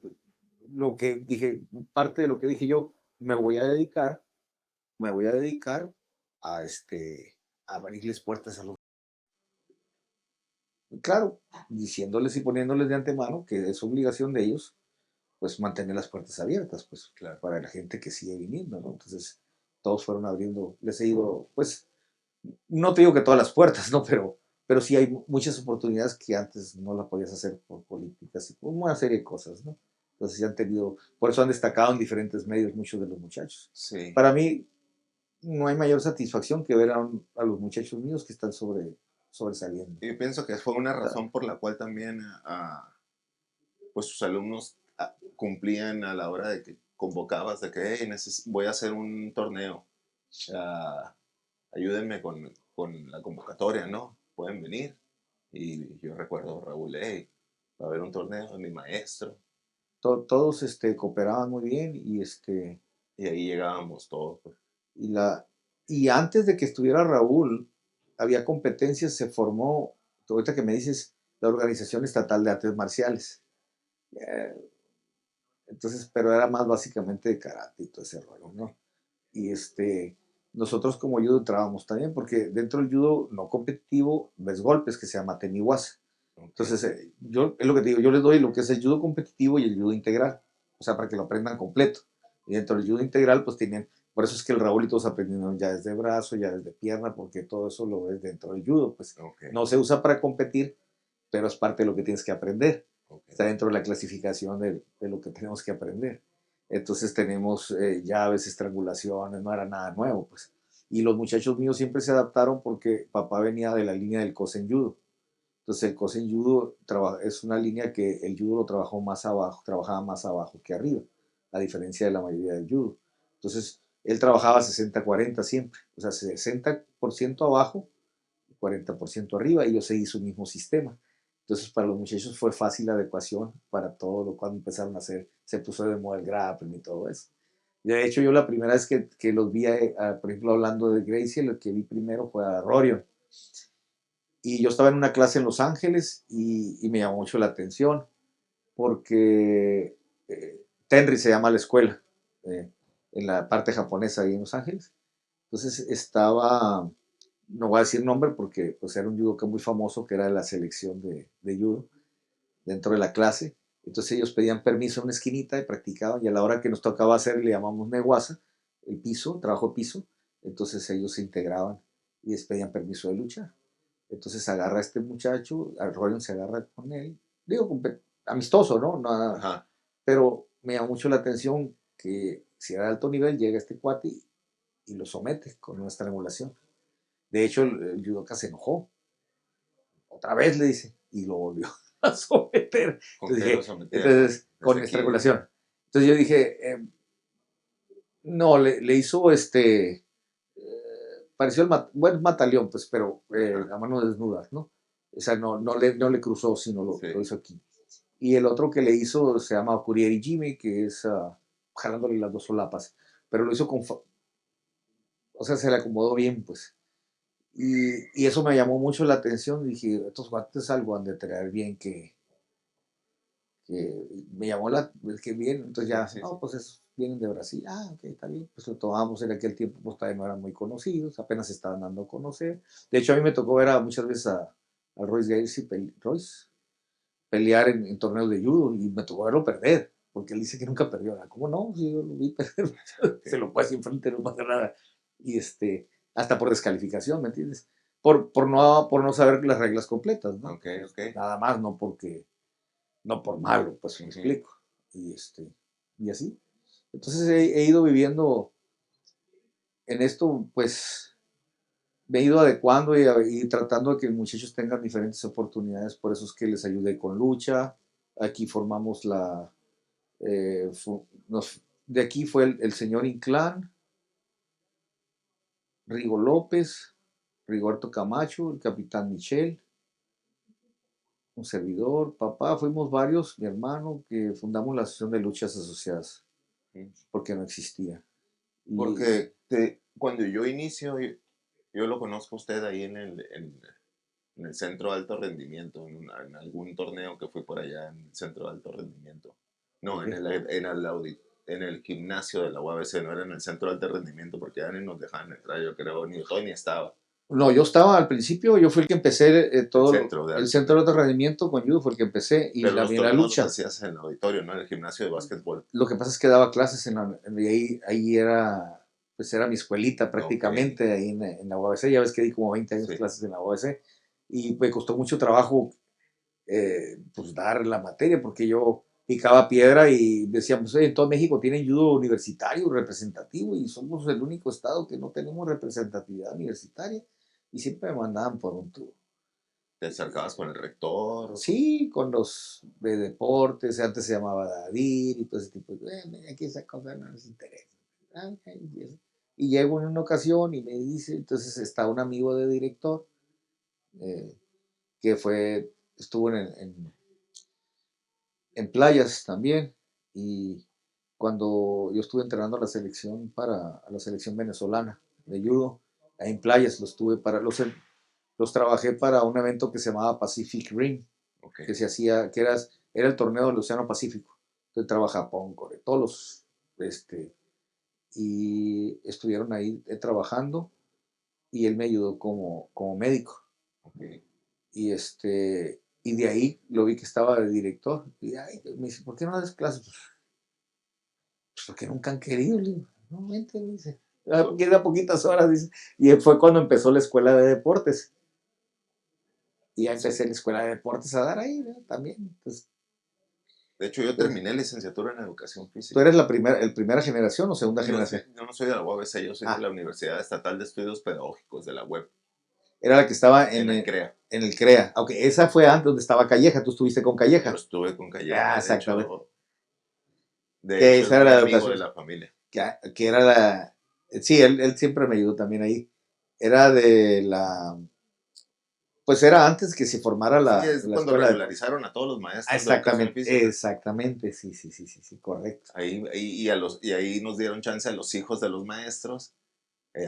lo que dije, parte de lo que dije yo, me voy a dedicar me voy a dedicar a, a abrirles puertas a los... Claro, diciéndoles y poniéndoles de antemano que es obligación de ellos, pues mantener las puertas abiertas, pues Claro. para la gente que sigue viniendo, ¿no? Entonces, todos fueron abriendo, les he ido, pues, no te digo que todas las puertas, ¿no? Pero sí hay muchas oportunidades que antes no las podías hacer por políticas y por una serie de cosas, ¿no? Entonces, ya han tenido, por eso han destacado en diferentes medios muchos de los muchachos. Sí. Para mí, no hay mayor satisfacción que ver a los muchachos míos que están sobresaliendo. Y pienso que fue una razón por la cual también pues sus alumnos cumplían a la hora de que convocabas, de que hey, voy a hacer un torneo, ah, ayúdenme con la convocatoria, ¿no? Pueden venir. Y yo recuerdo, Raúl, hey, va a haber un torneo de mi maestro. Todos cooperaban muy bien Y ahí llegábamos todos, pues. y, y antes de que estuviera Raúl, había competencias, se formó, ahorita que me dices, la Organización Estatal de Artes Marciales. Eh, Entonces, pero era más básicamente de karate y todo ese rollo, ¿no? Y nosotros como judo entrábamos también, porque dentro del judo no competitivo ves golpes que se llama teniwasa. Okay. Entonces, yo, es lo que te digo, yo les doy lo que es el judo competitivo y el judo integral, o sea, para que lo aprendan completo. Y dentro del judo integral, pues tienen, por eso es que el Raúl y todos aprendieron ya desde brazo, ya desde pierna, porque todo eso lo ves dentro del judo, pues Okay. no se usa para competir, pero es parte de lo que tienes que aprender. Okay. Está dentro de la clasificación de lo que tenemos que aprender. Entonces tenemos llaves, estrangulaciones, no era nada nuevo, pues. Y los muchachos míos siempre se adaptaron porque papá venía de la línea del Kosen Judo. Entonces el Kosen Judo es una línea que el judo lo trabajó más abajo, trabajaba más abajo que arriba, a diferencia de la mayoría del judo. Entonces él trabajaba 60-40 siempre, o sea, 60% abajo y 40% arriba, y yo seguí su mismo sistema. Entonces para los muchachos fue fácil la adecuación para todo lo cuando empezaron a hacer, se puso de moda el grappling y todo eso. Y de hecho yo la primera vez que los vi, por ejemplo, hablando de Gracie, lo que vi primero fue a Rorion. Y yo estaba en una clase en Los Ángeles y me llamó mucho la atención porque Tenry se llama la escuela, en la parte japonesa ahí en Los Ángeles. Entonces estaba, no voy a decir nombre porque pues, era un judoka muy famoso que era de la selección de judo dentro de la clase. Entonces ellos pedían permiso en una esquinita y practicaban, y a la hora que nos tocaba hacer le llamamos neguasa, el piso, trabajo piso. Entonces ellos se integraban y les pedían permiso de luchar. Entonces agarra a este muchacho, al Rollins se agarra con él, digo, amistoso, ¿no? Nada, Ajá. pero me llama mucho la atención que si era de alto nivel, llega este cuate y lo somete con una estrangulación. De hecho, el judoka se enojó. Otra vez le dice, y lo volvió a someter. ¿Con Entonces qué lo dije, sometía? entonces, con Desde aquí. estrangulación. Entonces yo dije, no, le hizo pareció el buen mataleón, pues, pero a mano desnuda, ¿no? O sea, no le cruzó, sino Sí. lo hizo aquí. Y el otro que le hizo se llama Kurieri Jimmy, que es jalándole las dos solapas, pero lo hizo o sea, se le acomodó bien, pues. Y eso me llamó mucho la atención. Dije, estos guantes algo han de traer bien que me llamó que bien, entonces ya, Sí, no, sí. pues esos vienen de Brasil, ok, está bien, pues lo tomamos en aquel tiempo, pues todavía no eran muy conocidos, apenas se estaban dando a conocer. De hecho, a mí me tocó ver muchas veces a Royce Gacy, Royce, pelear en torneos de judo, y me tocó verlo perder, porque él dice que nunca perdió. ¿Cómo no? Sí, yo lo vi perder, se lo puede enfrente, no pasa nada. Y hasta por descalificación, ¿me entiendes? Por no saber las reglas completas, ¿no? Ok, Pues, ok. nada más, no por malo, pues me Ujú. explico. Y, y así. Entonces he ido viviendo en esto, pues me he ido adecuando y tratando de que los muchachos tengan diferentes oportunidades, por eso es que les ayudé con lucha. Aquí formamos de aquí fue el señor Inclán, Rigo López, Rigoberto Camacho, el capitán Michel, un servidor, papá, fuimos varios, mi hermano, que fundamos la Asociación de Luchas Asociadas, porque no existía. Y Porque cuando yo inicio, yo lo conozco a usted ahí en el Centro de Alto Rendimiento, en algún torneo que fue por allá en el Centro de Alto Rendimiento. No, ¿de en qué? el en el gimnasio de la UABC, no era en el centro de alto rendimiento, porque ya ni nos dejaban entrar, yo creo, ni Tony estaba. No, yo estaba al principio, yo fui el que empecé El centro de el alto centro de alto rendimiento con judo, fue el que empecé, y Pero los también la torneos los lucha. hacías en el auditorio, no en el gimnasio de básquetbol. Lo que pasa es que daba clases y ahí era, pues era mi escuelita Ok, prácticamente, ahí en la UABC. Ya ves que di como 20 años sí. clases en la UABC, y me costó mucho trabajo pues dar la materia, porque yo picaba piedra y decíamos, en todo México tienen judo universitario representativo, y somos el único estado que no tenemos representatividad universitaria, y siempre me mandaban por un tubo. Te acercabas con el rector. Sí, con los de deportes, antes se llamaba David y todo ese tipo de aquí esa cosa no nos interesa. Ah, ok, y llego en una ocasión y me dice, entonces está un amigo de director eh, que estuvo en playas también, y cuando yo estuve entrenando a a la selección venezolana de judo, ahí en playas los trabajé para un evento que se llamaba Pacific Ring, Ok. que se hacía, era el torneo del Océano Pacífico. Entonces trabajaba Japón, Corea, todos y estuvieron ahí trabajando, y él me ayudó como médico. Ok. Y de ahí lo vi que estaba de director, y ay, me dice, ¿por qué no das clases? Pues porque nunca han querido, le digo, no, vente, me dice. Queda poquitas horas, dice. Y fue cuando empezó la escuela de deportes. Y ya empecé en la escuela de deportes a dar ahí, ¿no? También. Entonces, De hecho, yo terminé licenciatura en educación ¿tú física. eres el primera generación o segunda generación? Yo no soy de la UABC, yo soy de Ah, la Universidad Estatal de Estudios Pedagógicos de la UEP, era la que estaba en el CREA. en el CREA. Aunque esa fue antes donde estaba Calleja, tú estuviste con Yo Calleja. estuve con Ah, Calleja, exactamente. de Que hecho esa es era muy la amigo educación. de la familia. Que era la. Sí, él siempre me ayudó también ahí. Era de la. Pues era antes que se formara Sí, es la cuando escuela de deportes. regularizaron a todos los Ah, maestros de educación exactamente, física. exactamente, sí, sí, sí, sí, sí, correcto. Y ahí nos dieron chance a los hijos de los maestros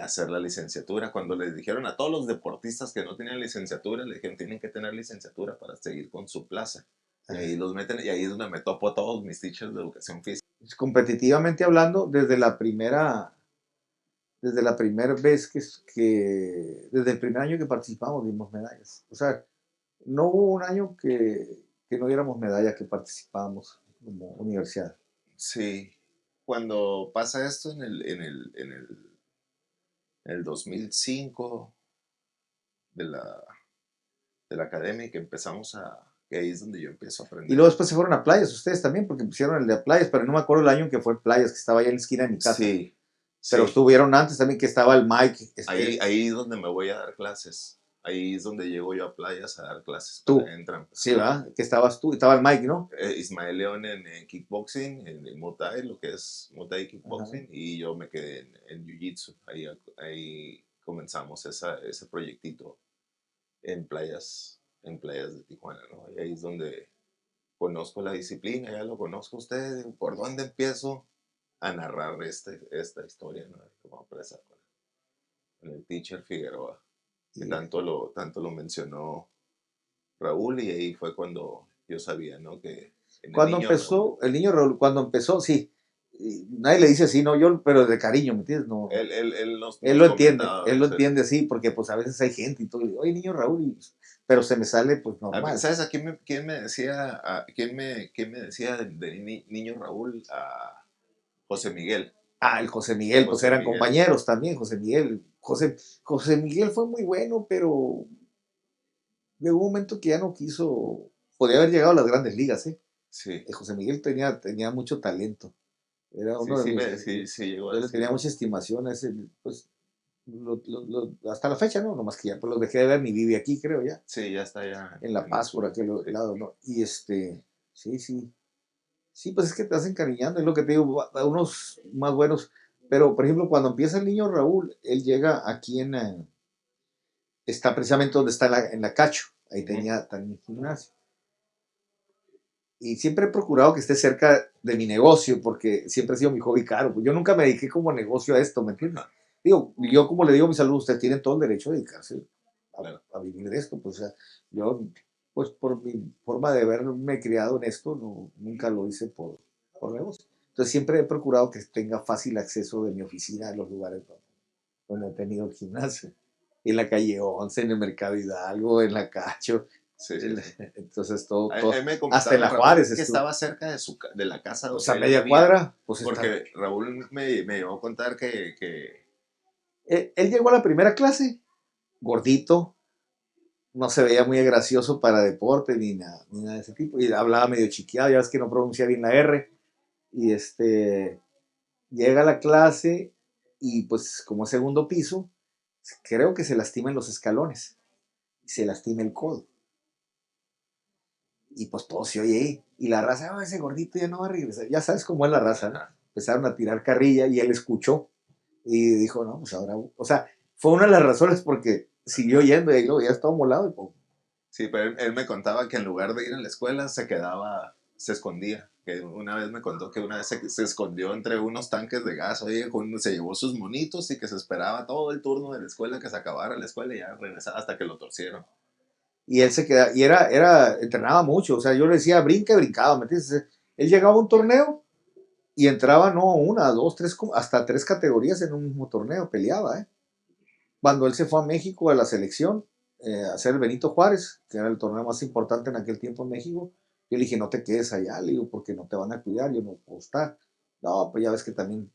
hacer la licenciatura. Cuando les dijeron a todos los deportistas que no tenían licenciatura, le dijeron tienen que tener licenciatura para seguir con su plaza. Y ahí los meten, y ahí es donde me topo a todos mis teachers de educación física. Competitivamente hablando, desde la primera vez desde el primer año que participamos dimos medallas. O sea, no hubo un año que no diéramos medallas que participábamos como universidad. Sí, cuando pasa esto en el 2005 de de la academia y que empezamos que ahí es donde yo empiezo a Y aprender. luego después se fueron a playas, ustedes también, porque pusieron el de playas, pero no me acuerdo el año que fue en playas, que estaba allá en la esquina de mi casa. Sí, Pero sí, estuvieron antes también, que estaba el Mike. ahí es donde me voy a dar clases. Ahí es donde llego yo a playas a dar clases Tú, para entran. sí, ¿verdad? Que estabas tú, estaba el Mike, ¿no? Ismael León en kickboxing, en el Muay Thai, lo que es Muay Thai Ajá. kickboxing, y yo me quedé en Jiu-Jitsu. Ahí comenzamos ese proyectito en playas de Tijuana, ¿no? Y ahí es donde conozco la disciplina, ya lo conozco usted, ¿por dónde empiezo a narrar esta historia, ¿no? Como empresa con el teacher Figueroa, que Y tanto lo mencionó Raúl, y ahí fue cuando yo sabía, ¿no? Que en el cuando niño Raúl, empezó, el niño Raúl, cuando empezó, sí, y nadie le dice así, no, yo, pero de cariño, ¿me entiendes? No, él nos comentaba él lo eso. entiende, sí, porque pues a veces hay gente y todo, y digo, oye, niño Raúl, pero se me sale pues normal. ¿Sabes a quién me decía, quién me decía niño Raúl? A José Miguel. Ah, el José Miguel, pues José eran Miguel, compañeros también, José Miguel. José Miguel fue muy bueno, pero llegó un momento que ya no quiso, podría haber llegado a las grandes ligas, ¿eh? sí, José Miguel tenía mucho talento. Era sí, uno de sí, mis. sí llegó a Yo le tenía decirme. mucha estimación a ese, pues, hasta la fecha, ¿no? Nomás que ya pues, los dejé de ver, ni vive aquí, creo ya. Sí, ya está allá En La en el Paz, por sur. aquel Sí. lado, ¿no? Y sí, sí. Sí, pues es que te vas encariñando, es lo que te digo, a unos más buenos. Pero, por ejemplo, cuando empieza el niño Raúl, él llega aquí está precisamente donde está en la Cacho. Ahí Ujú. tenía también gimnasio. Y siempre he procurado que esté cerca de mi negocio, porque siempre ha sido mi hobby caro. Yo nunca me dediqué como negocio a esto, ¿me entiendes? Ajá, Digo, yo como le digo a mis alumnos, ustedes tienen todo el derecho de dedicarse claro. a vivir de esto. Pues, o sea, yo, pues por mi forma de haberme criado en esto, no, nunca lo hice por negocio. Entonces siempre he procurado que tenga fácil acceso de mi oficina a los lugares donde he tenido el gimnasio. En la calle 11, en el Mercado Hidalgo, en la Cacho. Sí, sí, sí. Entonces todo, Él me hasta en comentaba la Raúl Juárez que estuvo. estaba cerca de la casa O sea, donde él media vivía. cuadra, pues está. Porque Raúl me llegó a contar que Él llegó a la primera clase, gordito, no se veía muy gracioso para deporte ni nada de ese tipo. Y hablaba medio chiqueado, ya ves que no pronuncia bien la R. Y llega a la clase y pues como segundo piso, creo que se lastima en los escalones. Se lastima el codo. Y pues todo se oye ahí. Y la raza, ese gordito ya no va a regresar. Ya sabes cómo es la raza, ¿no? Empezaron a tirar carrilla y él escuchó. Y dijo, no, pues ahora. O sea, fue una de las razones porque siguió yendo y luego ya estaba molado. Y pues, sí, pero él me contaba que en lugar de ir a la escuela se escondía. Que una vez me contó que una vez se escondió entre unos tanques de gas, oye, se llevó sus monitos y que se esperaba todo el turno de la escuela que se acabara la escuela y ya regresaba hasta que lo torcieron. y él se quedaba, y entrenaba mucho. O sea, yo le decía, brinca y brincaba, ¿me entiendes? Él llegaba a un torneo y entraba, no, una, dos, tres, hasta tres categorías en un mismo torneo, peleaba, ¿eh? Cuando él se fue a México a la selección, a hacer el Benito Juárez, que era el torneo más importante en aquel tiempo en México, yo le dije, no te quedes allá, le digo, porque no te van a cuidar, yo no puedo estar. No, pues ya ves que también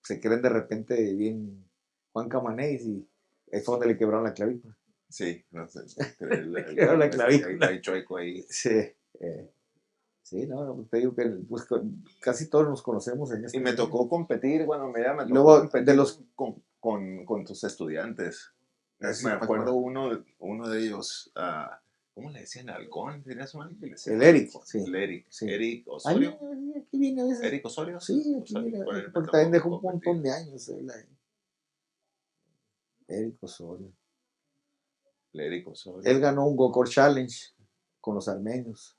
se creen de repente bien Juan Camanés y ahí fue donde le quebraron la clavícula. Sí, no sé, Le quebraron la clavícula. hay chueco ahí. Sí, sí, no, te digo que pues, casi todos nos conocemos en Y este me medio. tocó competir, bueno, me tocó Luego, de competir los... con tus estudiantes. Sí, Me acuerdo uno de ellos, ¿cómo le decían? Halcón, ¿tenías un nombre que le decían? el Eric, sí. El Eric. Sí. Eric Ay, Osorio. aquí viene a veces. Eric Osorio. Sí, aquí Osorio, viene, con él me porque también tocó dejó un competir. montón de años. Eric Osorio. El Eric Osorio. Él ganó un Gokor Challenge con los armenios,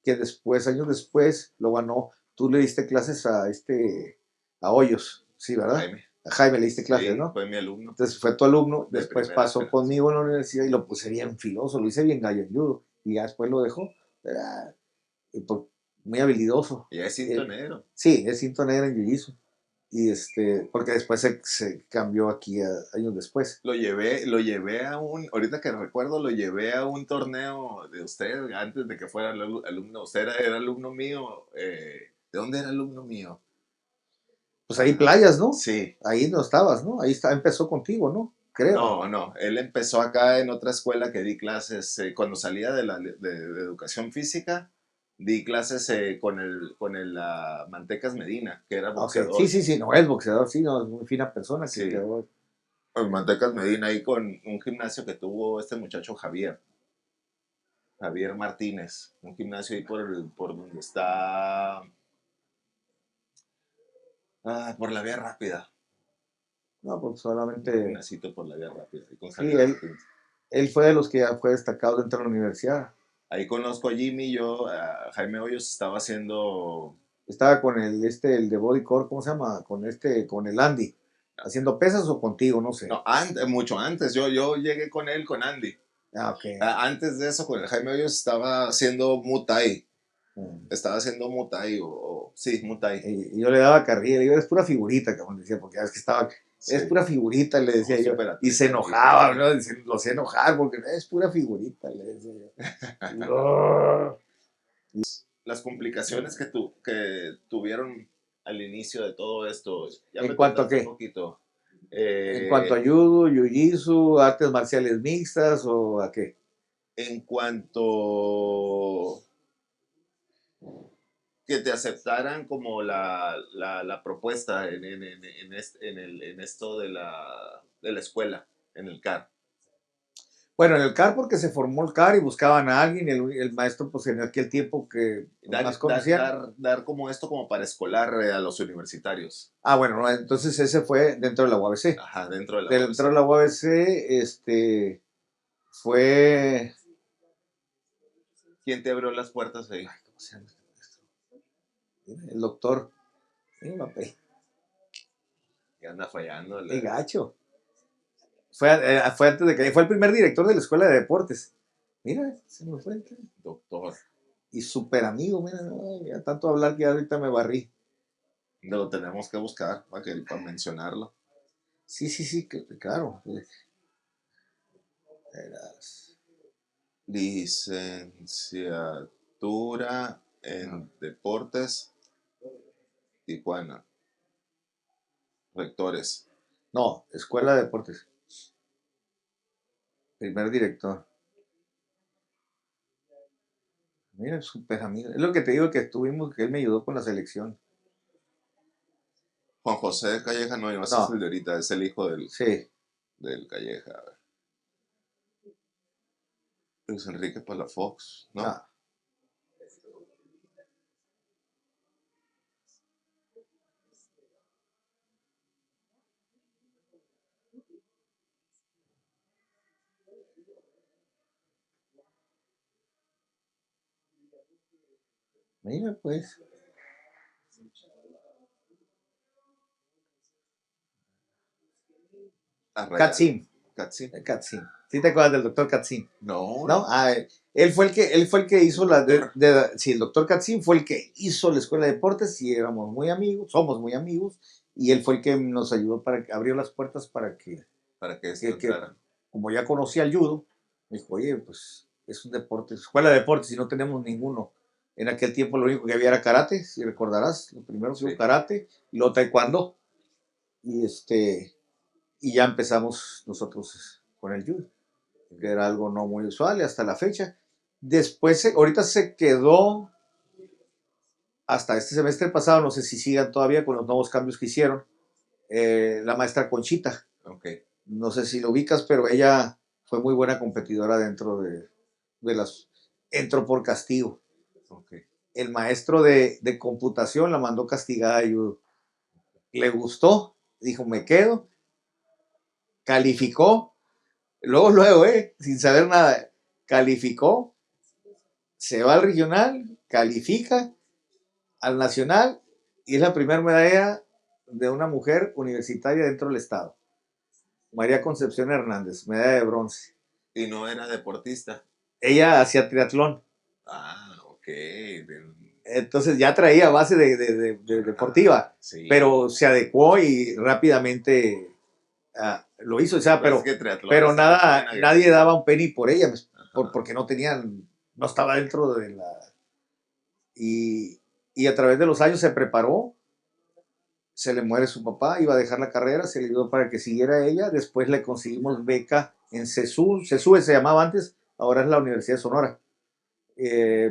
que después, años después, lo ganó. Tú le diste clases a Hoyos, sí, ¿verdad? Jaime. A Jaime le diste clases, Sí, ¿no? fue mi alumno. Entonces fue tu alumno, De después primera pasó generación. conmigo en la universidad y lo puse bien filoso, lo hice bien gallo en judo y ya después lo dejó. Ah, muy habilidoso. Y es cinto negro. Sí, es cinto negro en jiu-jitsu. Y porque después se cambió aquí años después. Lo llevé ahorita que recuerdo, lo llevé a un torneo de usted, antes de que fuera alumno. Usted era alumno mío. ¿De dónde era alumno mío? Pues ahí Playas, ¿no? Sí. Ahí no estabas, ¿no? Ahí empezó contigo, ¿no? Creo. No. Él empezó acá en otra escuela que di clases. Cuando salía de educación física, di clases con el Mantecas Medina, que era Okay. boxeador. Sí, no es boxeador, sí, no, es muy fina persona que Sí. quedó. El Mantecas Medina ahí con un gimnasio que tuvo este muchacho Javier Martínez, un gimnasio ahí por donde está, por la vía rápida, No, pues un solamente. gimnasio por la vía rápida. Ahí con Sí, Javier Martínez. él fue de los que ya fue destacado dentro de la universidad. Ahí conozco a Jimmy, a Jaime Hoyos estaba haciendo... Estaba con el de Bodycore, ¿cómo se llama? Con el Andy. ¿Haciendo pesas o contigo? No sé. No, mucho antes, yo llegué con él, con Andy. Ah, ok. Antes de eso, con el Jaime Hoyos estaba haciendo Muay. Mm. Estaba haciendo Muay, sí, Muay. Y yo le daba carrilla, le digo, es pura figurita, como decía, porque ya ves que estaba, Sí. es pura figurita, le decía yo. Y se enojaba, ¿no? Lo hacía enojar, porque es pura figurita, le decía yo. No. Las complicaciones que tuvieron al inicio de todo esto, ya ¿En me cuanto a contaste qué? un poquito. ¿En cuanto a judo, jiu-jitsu, artes marciales mixtas o a qué? En cuanto que te aceptaran como la propuesta en esto de la escuela, en el CAR. Bueno, en el CAR porque se formó el CAR y buscaban a alguien, el maestro pues en aquel tiempo que más conocían. Dar como esto como para escolar a los universitarios. Ah, bueno, no, entonces ese fue dentro de la UABC. Ajá, dentro de la UABC. Dentro de la UABC, fue... ¿Quién te abrió las puertas ahí? Ay, ¿cómo se llama este maestro? El doctor. Y anda fallando. El gacho. Fue antes de que fue el primer director de la escuela de deportes. Mira, se me fue. Doctor. Y súper amigo, mira, no, ya tanto hablar que ahorita me barrí. Lo tenemos que buscar para mencionarlo. Sí, sí, sí, claro. Eras- Licenciatura no, en Deportes, Tijuana. Rectores. no, Escuela de Deportes. Primer director. Mira, súper amigo. Es lo que te digo que estuvimos, que él me ayudó con la selección. Juan José de Calleja, no, ese es No, el de ahorita, es el hijo sí, del Calleja. A ver. Luis Enrique Palafox, ¿no? no. Mira, pues. Arrayán. Katzin. Katzin. Katzin. ¿Sí te acuerdas del doctor Katzin? No, ¿No? no. Ah, él fue el que hizo Doctor. sí, el doctor Katzin fue el que hizo la escuela de deportes y éramos muy amigos, somos muy amigos, y él fue el que nos ayudó para que abrió las puertas para Para que esto que entrara. como ya conocía el judo, me dijo, oye, pues es un deporte, escuela de deportes y no tenemos ninguno. En aquel tiempo lo único que había era karate, si recordarás, lo primero que hubo Sí. karate, y luego taekwondo, y y ya empezamos nosotros con el judo, que era algo no muy usual y hasta la fecha. Después, ahorita se quedó hasta este semestre pasado, no sé si sigan todavía con los nuevos cambios que hicieron, la maestra Conchita. Ok. No sé si lo ubicas, pero ella fue muy buena competidora dentro de las... Entró por castigo. Ok. El maestro de computación la mandó castigada a judo. Le gustó, dijo, me quedo, calificó, luego, sin saber nada, calificó, se va al regional, califica al nacional y es la primera medalla de una mujer universitaria dentro del estado. María Concepción Hernández, medalla de bronce. Y no era deportista. Ella hacía triatlón, Ah, ok. entonces ya traía base de deportiva, Sí. pero se adecuó y rápidamente lo hizo, o sea, Pues es que triatlón pero está bien nadie agresivo. daba un penny por ella, pues, Ajá. porque no estaba dentro de la... Y, y a través de los años se preparó, se le muere su papá, iba a dejar la carrera, se le ayudó para que siguiera ella, después le conseguimos beca en CESUE se llamaba antes, ahora es la Universidad de Sonora,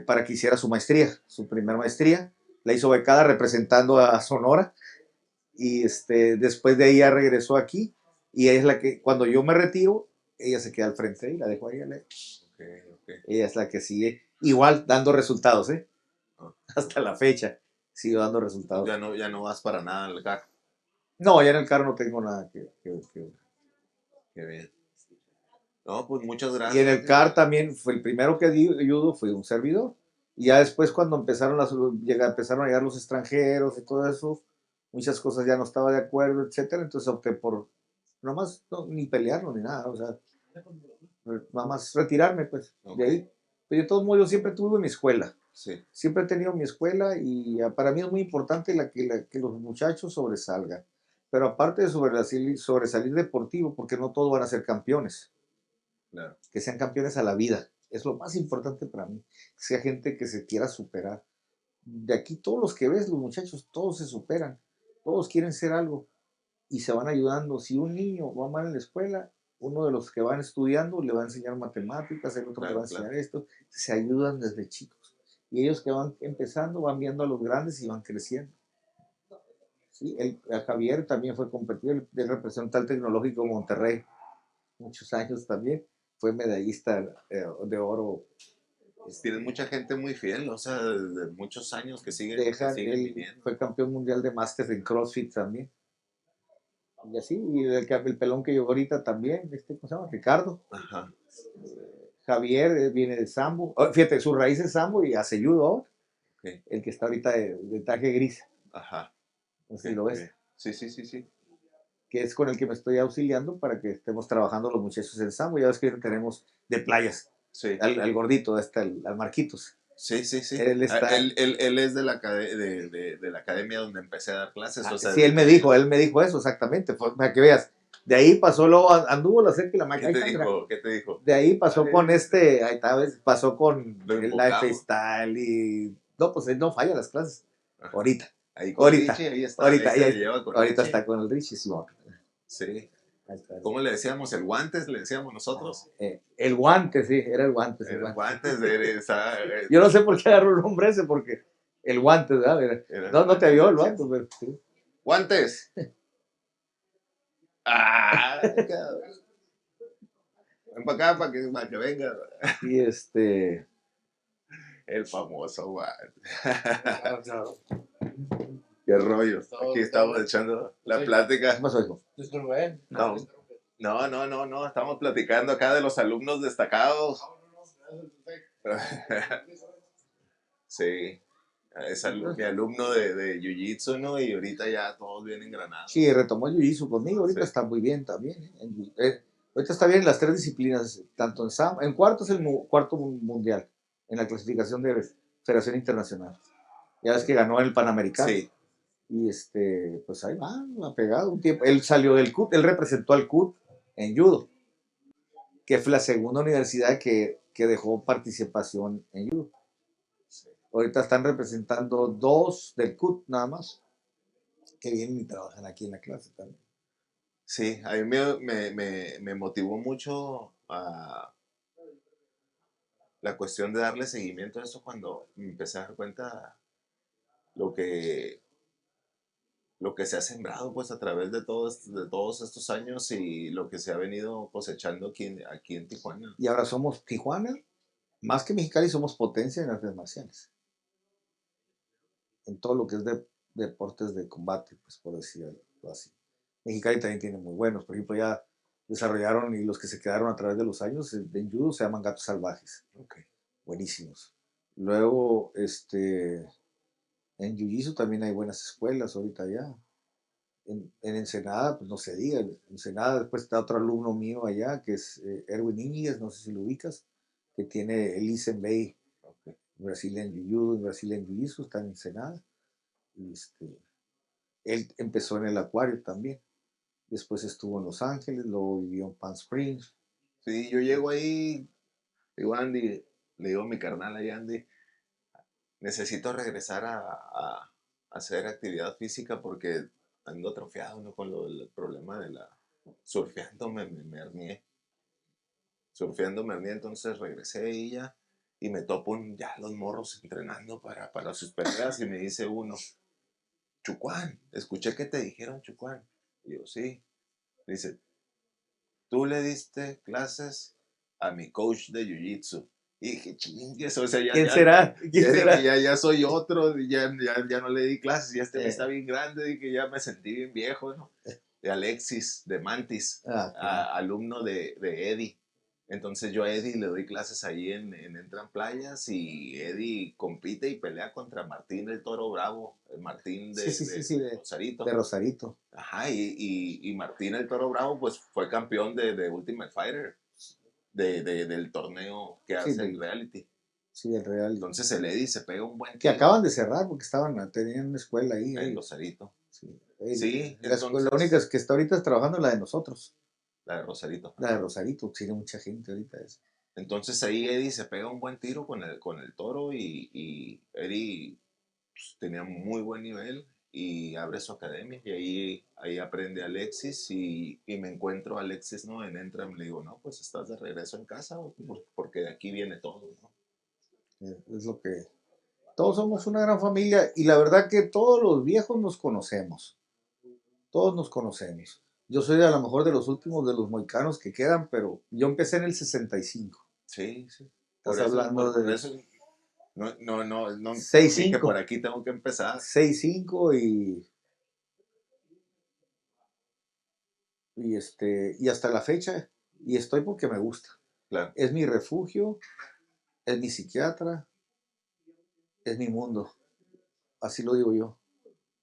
para que hiciera su maestría, su primera maestría, la hizo becada representando a Sonora, y después de ahí ya regresó aquí, y ella es la que, cuando yo me retiro, ella se queda al frente y la dejo ahí, Ok, ok. ella es la que sigue, igual dando resultados, Ah, hasta la fecha, sigue dando resultados. ya no vas para nada al GAC. No, ya en el carro no tengo nada Qué bien. No, pues muchas Y en gracias. el CAR también fue el primero que di judo, fue un servidor. Y ya después cuando empezaron a llegar los extranjeros y todo eso, muchas cosas ya no estaba de acuerdo, etcétera. Entonces opté por nomás no, ni pelearlo ni nada, o sea, nada más retirarme pues de Ok, ahí. Pero de todos modos yo siempre tuve mi escuela, sí, siempre he tenido mi escuela y para mí es muy importante que los muchachos sobresalgan. Pero aparte de sobresalir deportivo, porque no todos van a ser campeones, claro. que sean campeones a la vida. Es lo más importante para mí. Que sea gente que se quiera superar. De aquí todos los que ves, los muchachos, todos se superan. Todos quieren ser algo y se van ayudando. Si un niño va mal en la escuela, uno de los que van estudiando le va a enseñar matemáticas, el otro le va a Claro, claro. enseñar esto. Se ayudan desde chicos. Y ellos que van empezando van viendo a los grandes y van creciendo. Sí, a Javier también fue competidor, él representa al Tecnológico Monterrey muchos años también, fue medallista de oro. Tienes mucha gente muy fiel, o sea, de muchos años que siguen Él viniendo. fue campeón mundial de máster en CrossFit también. Y así, y el pelón que yo ahorita también, ¿cómo se llama? Ricardo. Ajá, Javier viene de Sambo. Oh, fíjate, su raíz es Sambo y hace judo ahora. ok, El que está ahorita de traje gris. ajá, No ok, sé si lo qué ves. bien. Sí, sí, sí, sí. Que es con el que me estoy auxiliando para que estemos trabajando los muchachos en Sambo. Ya ves que tenemos de playas. Sí, Al gordito, al Marquitos. Sí, sí, sí. Él está... Él es de la academia donde empecé a dar clases. O sea, Sí, él me dijo eso exactamente, para que veas. De ahí pasó, luego anduvo la cerca y la ¿qué máquina. Ahí te está, mira. dijo? ¿Qué te dijo? De ahí pasó con ahí está, ¿ves? Pasó con Lo el Life invocamos. Style y... No, pues él no falla las clases. Ajá. Ahorita, Ahí con ahorita, Richie, ahí está, ahí ahorita, se lleva con ahorita Richie. está con el Richie Simón. Sí. Ahí está. ¿Cómo le decíamos? ¿El guantes? Le decíamos nosotros. El guante, sí, era el guante, el El guante. guantes de esa. Yo no sé por qué agarró el nombre ese, porque el guante, ¿verdad? Era el No, no te guantes, vio le el guante, decíamos. pero sí. ¡Guantes! ¡Ah! Cabrón. Ven para acá para que venga. Y El famoso guantes. Claro, claro. Qué rollo. Aquí estamos echando la plática. ¿Qué pasó, hijo? No, no. Estamos platicando acá de los alumnos destacados. Sí. Es mi alumno de Jiu-Jitsu, ¿no? Y ahorita ya todos bien engranados. Sí, retomó el jiu-jitsu conmigo, ahorita Sí. está muy bien también. Ahorita está bien en las tres disciplinas, tanto en SAM, en cuarto es el cuarto mundial, en la clasificación de Federación Internacional. Ya ves que ganó el Panamericano. Sí. Y pues ahí va, ha pegado un tiempo. Él salió del CUT, él representó al CUT en judo, que fue la segunda universidad que dejó participación en judo. Ahorita están representando dos del CUT nada más, que vienen y trabajan aquí en la clase también. Sí, a mí me motivó mucho a la cuestión de darle seguimiento a eso cuando me empecé a dar cuenta lo que, lo que se ha sembrado pues a través de todos estos años y lo que se ha venido cosechando aquí en Tijuana. Y ahora somos Tijuana, más que Mexicali, somos potencia en artes marciales. En todo lo que es de deportes de combate, pues por decirlo así. Mexicali también tiene muy buenos. Por ejemplo, ya desarrollaron y los que se quedaron a través de los años en judo se llaman gatos salvajes. Okay. Buenísimos. Luego, en jiu-jitsu también hay buenas escuelas ahorita ya. En Ensenada, pues no se diga. En Ensenada después está otro alumno mío allá, que es Erwin Íñiguez, no sé si lo ubicas, que tiene el Isen Bay, Okay. Brazilian Jiu-Jitsu, Brazilian Jiu-Jitsu, está en Ensenada. Y él empezó en el Acuario también. Después estuvo en Los Ángeles, luego vivió en Palm Springs. Sí, yo llego ahí, digo Andy, le digo a mi carnal ahí Andy, necesito regresar a hacer actividad física porque ando atrofiado, ¿no? Con el problema de la surfeando me hernié. Surfeando me hernié, entonces regresé y ya y me topo ya los morros entrenando para sus peleas y me dice uno, Chucuán, escuché que te dijeron Chucuán. Y yo, sí. Dice, tú le diste clases a mi coach de Jiu-Jitsu. Y dije, chingues, o sea, ¿Quién será? ¿Quién ya será? dije, ya soy otro, ya no le di clases, ya me está bien grande, dije, ya me sentí bien viejo, ¿no? De Alexis, de Mantis, Okay. alumno de Eddie. Entonces yo a Eddie le doy clases ahí en Entran Playas y Eddie compite y pelea contra Martín el Toro Bravo, el Martín Sí, sí, sí, sí, de Rosarito. de Rosarito. Ajá, y Martín el Toro Bravo pues fue campeón de Ultimate Fighter, del torneo que Sí, hace el reality. sí, el Real. Entonces el Eddie se pega un buen Que tiro acaban de cerrar porque tenían una escuela ahí. en Rosarito. Sí. Sí, La única entonces, que está ahorita trabajando es la de nosotros, la de Rosarito. la de Rosarito. Tiene mucha gente ahorita eso. Entonces ahí Eddie se pega un buen tiro con el Toro y Eddie pues, tenía muy buen nivel y abre su academia y ahí aprende Alexis y me encuentro a Alexis, ¿no? En Entram, le digo, no, pues estás de regreso en casa porque de aquí viene todo, ¿no? Es lo que... Todos somos una gran familia y la verdad que todos los viejos nos conocemos. Todos nos conocemos. Yo soy a lo mejor de los últimos de los moicanos que quedan, pero yo empecé en el 65. Sí, sí. Estás hablando Por de eso no, dije, por 6-5. aquí tengo que empezar. 6-5 y hasta la fecha. Y estoy porque me gusta. Claro, Es mi refugio, es mi psiquiatra, es mi mundo. Así lo digo yo.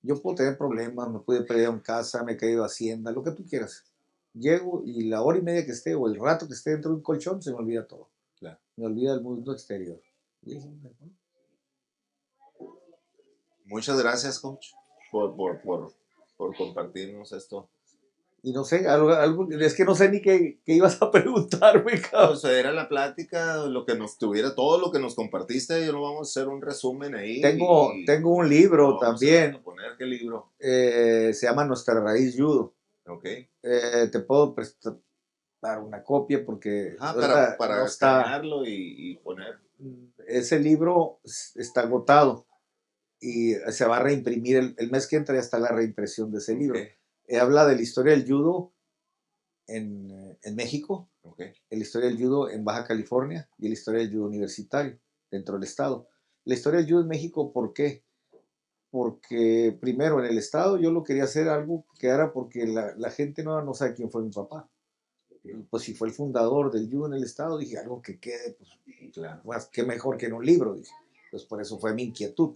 Yo puedo tener problemas, me pude perder en casa, me he caído a Hacienda, lo que tú quieras. Llego y la hora y media que esté o el rato que esté dentro de un colchón se me olvida todo. claro. Me olvida el mundo exterior. Muchas gracias, coach, por compartirnos esto. Y no sé, es que no sé ni qué ibas a preguntarme, cabrón. Pues era la plática, lo que nos tuviera, todo lo que nos compartiste, yo lo vamos a hacer un resumen ahí y Tengo un lo libro vamos a también, poner. ¿Qué libro? se llama Nuestra Raíz Judo. Ok. Te puedo prestar una copia porque Ajá, ahorita no para está. escanearlo y poner. Ese libro está agotado y se va a reimprimir el mes que entra, ya está la reimpresión de ese Ok, libro. Habla de la historia del judo en México, ok, la historia del judo en Baja California y la historia del judo universitario dentro del estado. La historia del judo en México, ¿por qué? Porque primero en el estado yo lo quería hacer algo que quedara porque la gente no sabe quién fue mi papá. Y pues si fue el fundador del judo en el estado, dije algo que quede, pues claro. más que mejor que en un libro, dije. Pues por eso fue mi inquietud.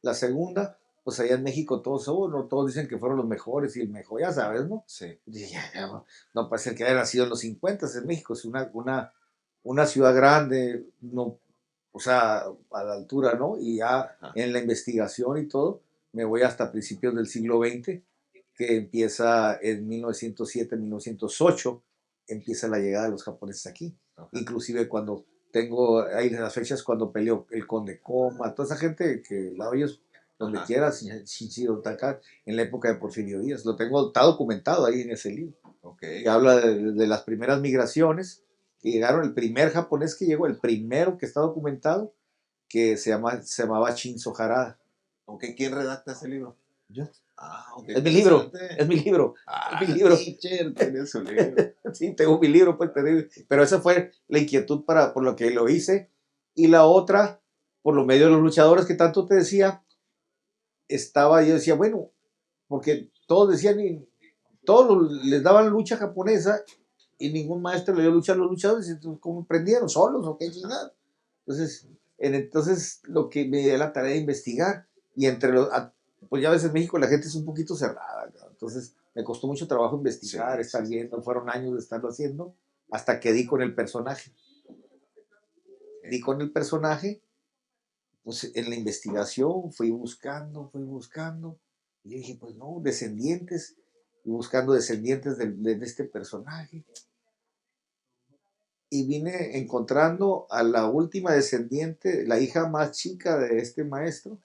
La segunda, pues allá en México todos, no, todos dicen que fueron los mejores y el mejor, ya sabes, ¿no? Sí, Dije, no, no puede ser que haya nacido en los 50 en México, es una ciudad grande, no, o sea, a la altura, ¿no? Y ya ajá, en la investigación y todo, me voy hasta principios del siglo XX, que empieza en 1907, 1908, empieza la llegada de los japoneses aquí. ajá, Inclusive cuando tengo ahí las fechas cuando peleó el Conde Coma, toda esa gente que la oyes donde ajá, quieras, Shinshiro Taka, en la época de Porfirio Díaz. Lo tengo, está documentado ahí en ese libro. ok, Y habla de las primeras migraciones que llegaron, el primer japonés que llegó, el primero que está documentado, que se llamaba Shinzo Harada. ok. ¿Quién redacta ese libro? Yo. Ah, ok, Es mi libro, interesante. es mi libro, es mi Ah, libro. teacher, tiene su libro. Sí, tengo mi libro, pues, pero esa fue la inquietud por lo que lo hice. Y la otra, por lo medio de los luchadores que tanto te decía, yo decía, bueno, porque todos decían, todos les daban lucha japonesa y ningún maestro le dio lucha a los luchadores, entonces, ¿cómo aprendieron? ¿Solos o qué chingada? Entonces lo que me dio la tarea de investigar y pues ya a veces en México la gente es un poquito cerrada, ¿no? Entonces me costó mucho trabajo Sí, investigar, sí, estar sí. viendo, fueron años de estarlo haciendo, hasta que di con el personaje. Di con el personaje, pues en la investigación fui buscando, y yo dije, pues no, descendientes, y buscando descendientes de este personaje, y vine encontrando a la última descendiente, la hija más chica de este maestro,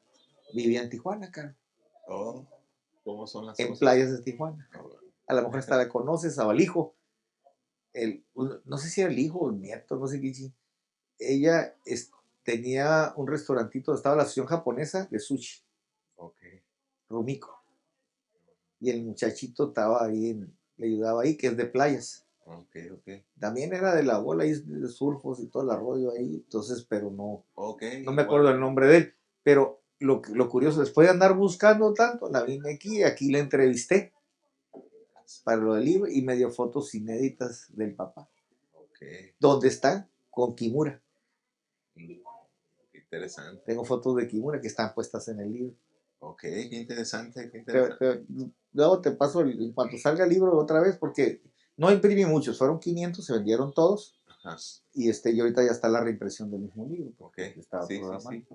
vivía en Tijuana, acá, Oh, ¿cómo son las en cosas? playas de Tijuana. Oh, A lo mejor hasta la conoces, a Balijo, no sé si era el hijo o el nieto, no sé qué. Ella tenía un restaurantito, estaba la asociación japonesa de sushi, ok, Rumiko, y el muchachito estaba ahí, le ayudaba ahí, que es de playas. ok, ok. También era de la bola ahí de surfos y todo el arroyo ahí, entonces, pero Ok, no me acuerdo igual. el nombre de él. Pero lo curioso, después de andar buscando tanto, la vine aquí la entrevisté para lo del libro y me dio fotos inéditas del papá. Ok, ¿Dónde está? Con Kimura. mm, qué interesante. Tengo fotos de Kimura que están puestas en el libro. Ok, qué interesante, qué Te- interesante. te- Luego te paso cuando salga el libro otra vez, porque no imprimí muchos, fueron 500, se vendieron todos. Ajá, Y ahorita ya está la reimpresión del mismo libro, ok, porque estaba sí, sí, programado. sí.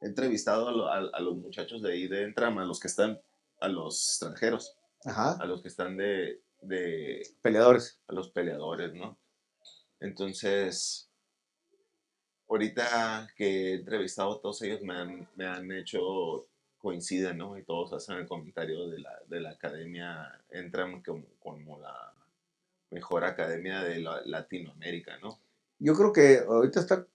He entrevistado a los muchachos de ahí de Entram, a los que están, a los extranjeros, Ajá, a los que están peleadores. a los peleadores, ¿no? Entonces, ahorita que he entrevistado a todos ellos me han hecho, coinciden, ¿no? Y todos hacen el comentario de la academia, entran como la mejor academia de Latinoamérica, ¿no? Yo creo que ahorita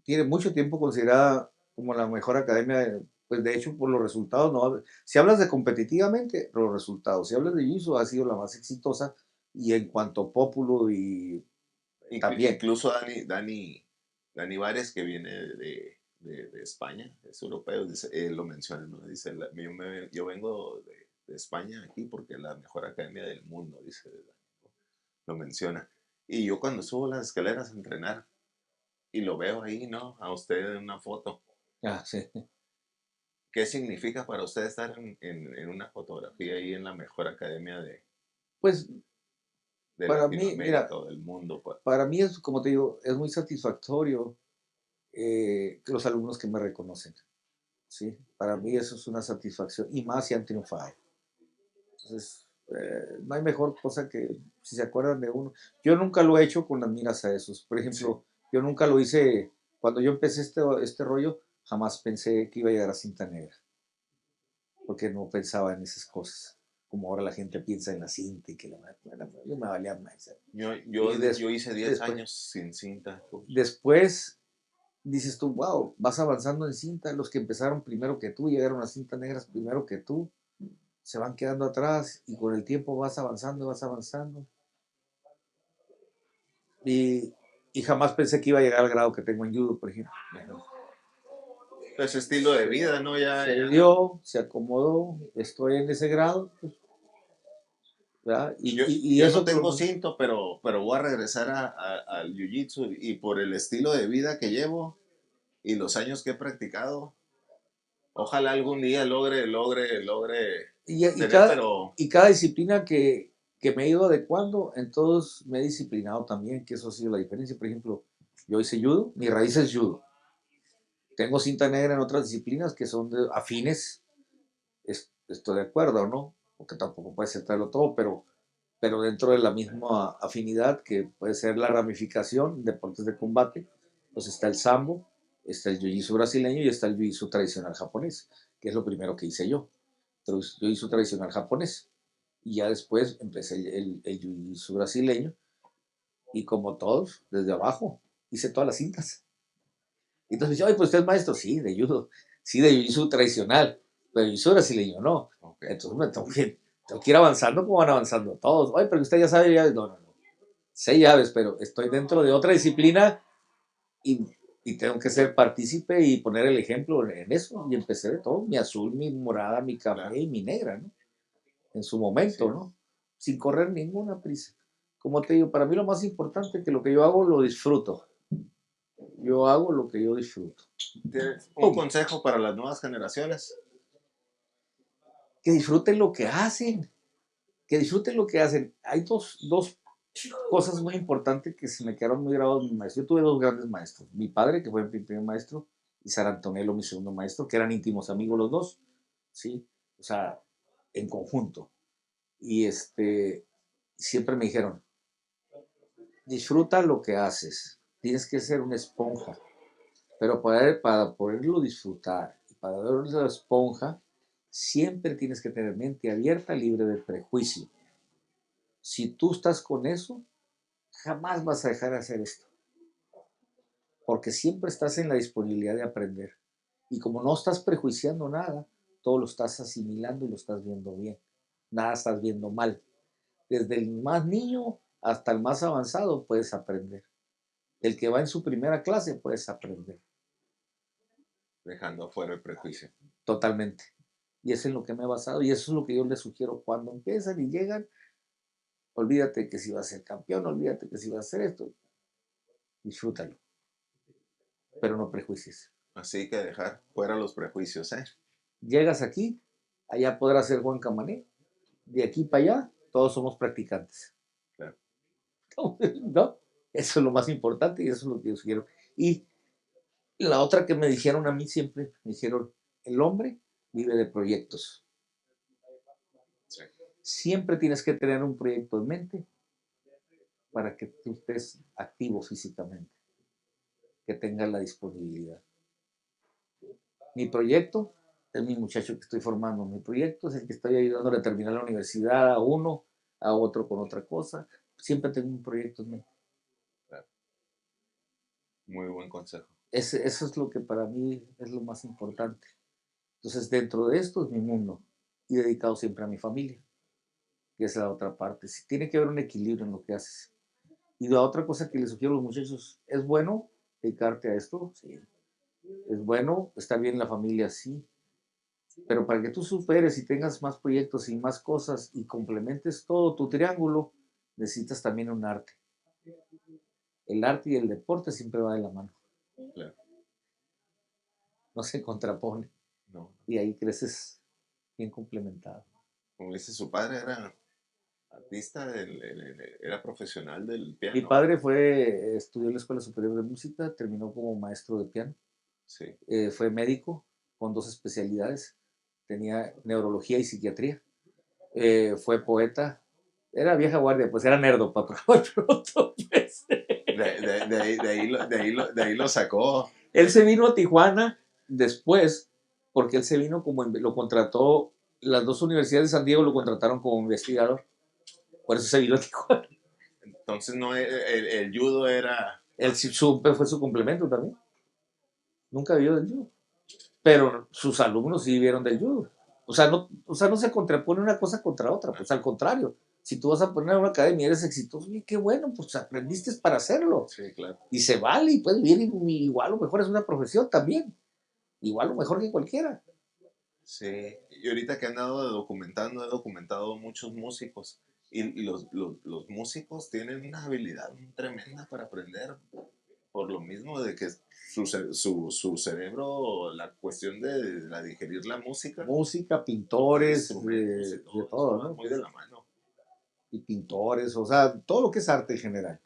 tiene mucho tiempo considerada como la mejor academia, pues de hecho por los resultados, ¿no? Si hablas de competitivamente, los resultados. Si hablas de Jiu-Jitsu, ha sido la más exitosa y en cuanto a pópulo y también. Incluso Dani Vares, que viene de España, es europeo, dice, lo menciona, ¿no? Dice, yo vengo de España aquí porque es la mejor academia del mundo, dice, lo menciona. Y yo cuando subo las escaleras a entrenar y lo veo ahí, ¿no? A usted en una foto. Ah, sí. ¿Qué significa para usted estar en una fotografía ahí en la mejor academia Pues de para mí, mira, Latinoamérica o del mundo, pues? para mí es, como te digo, es muy satisfactorio que los alumnos que me reconocen. ¿sí? Para mí eso es una satisfacción, y más si han triunfado. Entonces, no hay mejor cosa que, si se acuerdan de uno. Yo nunca lo he hecho con las miras a esos. Por Sí. ejemplo, yo nunca lo hice, cuando yo empecé este rollo, jamás pensé que iba a llegar a cinta negra, porque no pensaba en esas cosas. Como ahora la gente piensa en la cinta y que bueno, yo me valía más. Y Yo hice 10 después, años sin cinta. después dices tú, wow, vas avanzando en cinta. Los que empezaron primero que tú, llegaron a cintas negras primero que tú, se van quedando atrás y con el tiempo vas avanzando, vas avanzando. Y, y jamás pensé que iba a llegar al grado que tengo en judo, por ejemplo. Ese estilo de vida, ¿no? Se dio, se acomodó, estoy en ese grado, pues, ¿verdad? Y Yo no eso por lo tengo menos, cinto, pero voy a regresar al jiu-jitsu y por el estilo de vida que llevo y los años que he practicado, ojalá algún día logre y tener, cada, pero y cada disciplina que me he ido adecuando, en todos me he disciplinado también, que eso ha sido la diferencia. Por ejemplo, yo hice judo, mi raíz es judo. Tengo cinta negra en otras disciplinas que son afines, estoy de acuerdo, ¿no? Porque tampoco puede ser traerlo todo, pero dentro de la misma afinidad que puede ser la ramificación, deportes de combate, pues está el sambo, está el jiu-jitsu brasileño y está el jiu-jitsu tradicional japonés, que es lo primero que hice yo. Entonces, jiu-jitsu tradicional japonés. Y ya después empecé el jiu-jitsu brasileño y como todos, desde abajo, hice todas las cintas. Y entonces me dice, oye, pues usted es maestro, sí, de judo, sí, de jiu-jitsu tradicional, pero jiu-jitsu brasileño no. ok. Entonces me tengo que ir avanzando como van avanzando todos. Oye, pero usted ya sabe, ya, no, no, no. Sé llaves, pero estoy dentro de otra disciplina y, y tengo que ser partícipe y poner el ejemplo en eso. Y empecé de todo, mi azul, mi morada, mi café Claro, y mi negra, ¿no? En su momento, sí. ¿no? Sin correr ninguna prisa. Como te digo, para mí lo más importante es que lo que yo hago lo disfruto. Yo hago lo que yo disfruto. ¿Tienes un ¡Pum! consejo para las nuevas generaciones? Que disfruten lo que hacen. Que disfruten lo que hacen. Hay dos cosas muy importantes que se me quedaron muy grabados en mi maestro. Yo tuve dos grandes maestros. Mi padre, que fue mi primer maestro, y Sara Antonello, mi segundo maestro, que eran íntimos amigos los dos, ¿sí? O sea, en conjunto. Y siempre me dijeron, disfruta lo que haces. Tienes que ser una esponja. Pero para poderlo disfrutar, para ver la esponja, siempre tienes que tener mente abierta, libre de prejuicio. Si tú estás con eso, jamás vas a dejar de hacer esto, porque siempre estás en la disponibilidad de aprender. Y como no estás prejuiciando nada, todo lo estás asimilando y lo estás viendo bien. Nada estás viendo mal. Desde el más niño hasta el más avanzado puedes aprender. El que va en su primera clase puedes aprender Dejando afuera el prejuicio. totalmente. Y eso es en lo que me he basado y eso es lo que yo les sugiero cuando empiezan y llegan. Olvídate que si vas a ser campeón, olvídate que si vas a hacer esto. Disfrútalo, pero no prejuicies. Así que dejar fuera los prejuicios, ¿eh? Llegas aquí, allá podrás ser Juan Camané, de aquí para allá, todos somos practicantes. Claro. ¿No? Eso es lo más importante y eso es lo que yo sugiero. Y la otra que me dijeron a mí siempre, me dijeron, el hombre vive de proyectos. Sí. Siempre tienes que tener un proyecto en mente para que tú estés activo físicamente, que tengas la disponibilidad. Mi proyecto es mi muchacho que estoy formando. Mi proyecto es el que estoy ayudándole a terminar la universidad a uno, a otro con otra cosa. Siempre tengo un proyecto en mente. Claro. Muy buen consejo. Eso es lo que para mí es lo más importante. Entonces, dentro de esto es mi mundo y dedicado siempre a mi familia, que es la otra parte. Si tiene que haber un equilibrio en lo que haces. Y la otra cosa que les sugiero a los muchachos, ¿es bueno dedicarte a esto? Sí. ¿Es bueno estar bien en la familia? Sí. Pero para que tú superes y tengas más proyectos y más cosas y complementes todo tu triángulo, necesitas también un arte. El arte y el deporte siempre va de la mano, Claro. no se contrapone. No. Y ahí creces bien complementado. Como dice, su padre era artista, era profesional del Mi piano. padre estudió en la Escuela Superior de Música, terminó como maestro de piano, Sí. fue médico, con 2 especialidades. Tenía neurología y psiquiatría. Fue poeta. Era vieja guardia, pues era nerdo, para pronto, pues. De ahí lo sacó. Él se vino a Tijuana después, porque él se vino lo contrató, las 2 universidades de San Diego lo contrataron como investigador. Por eso se vino a Tijuana. Entonces no, el judo era... Fue su complemento también. Nunca vivió del judo. Pero sus alumnos sí vivieron del judo. O sea, no se contrapone una cosa contra otra, pues al contrario. Si tú vas a poner una academia y eres exitoso, qué bueno, pues aprendiste para hacerlo. Sí, claro. Y se vale, y puedes vivir igual o mejor, es una profesión también. Igual o mejor que cualquiera. Sí, y ahorita que he documentado muchos músicos. Y los músicos tienen una habilidad tremenda para aprender. Por lo mismo de que su cerebro, la cuestión de digerir la música. Música, pintores, de todo, ¿no? Muy de la mano. Y pintores, o sea, todo lo que es arte en general.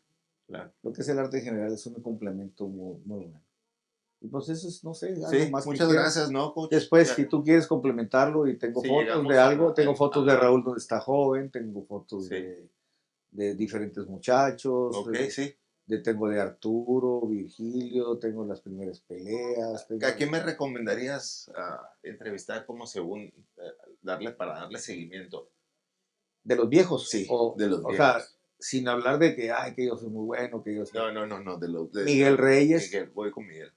Claro. Lo que es el arte en general es un complemento muy, muy bueno. Y pues eso es, no sé, algo Sí, más muchas gracias, ¿no, coach? Después, si tú quieres complementarlo y tengo fotos de algo, tengo fotos de Raúl donde está joven, tengo fotos de diferentes muchachos. Ok, sí. Tengo de Arturo, Virgilio, tengo las primeras peleas. ¿A quién me recomendarías entrevistar como según para darle seguimiento? ¿De los viejos? Sí, de los viejos. O sea, sin hablar de que yo soy muy bueno, que yo soy... No, de Miguel Reyes. Voy con Miguel.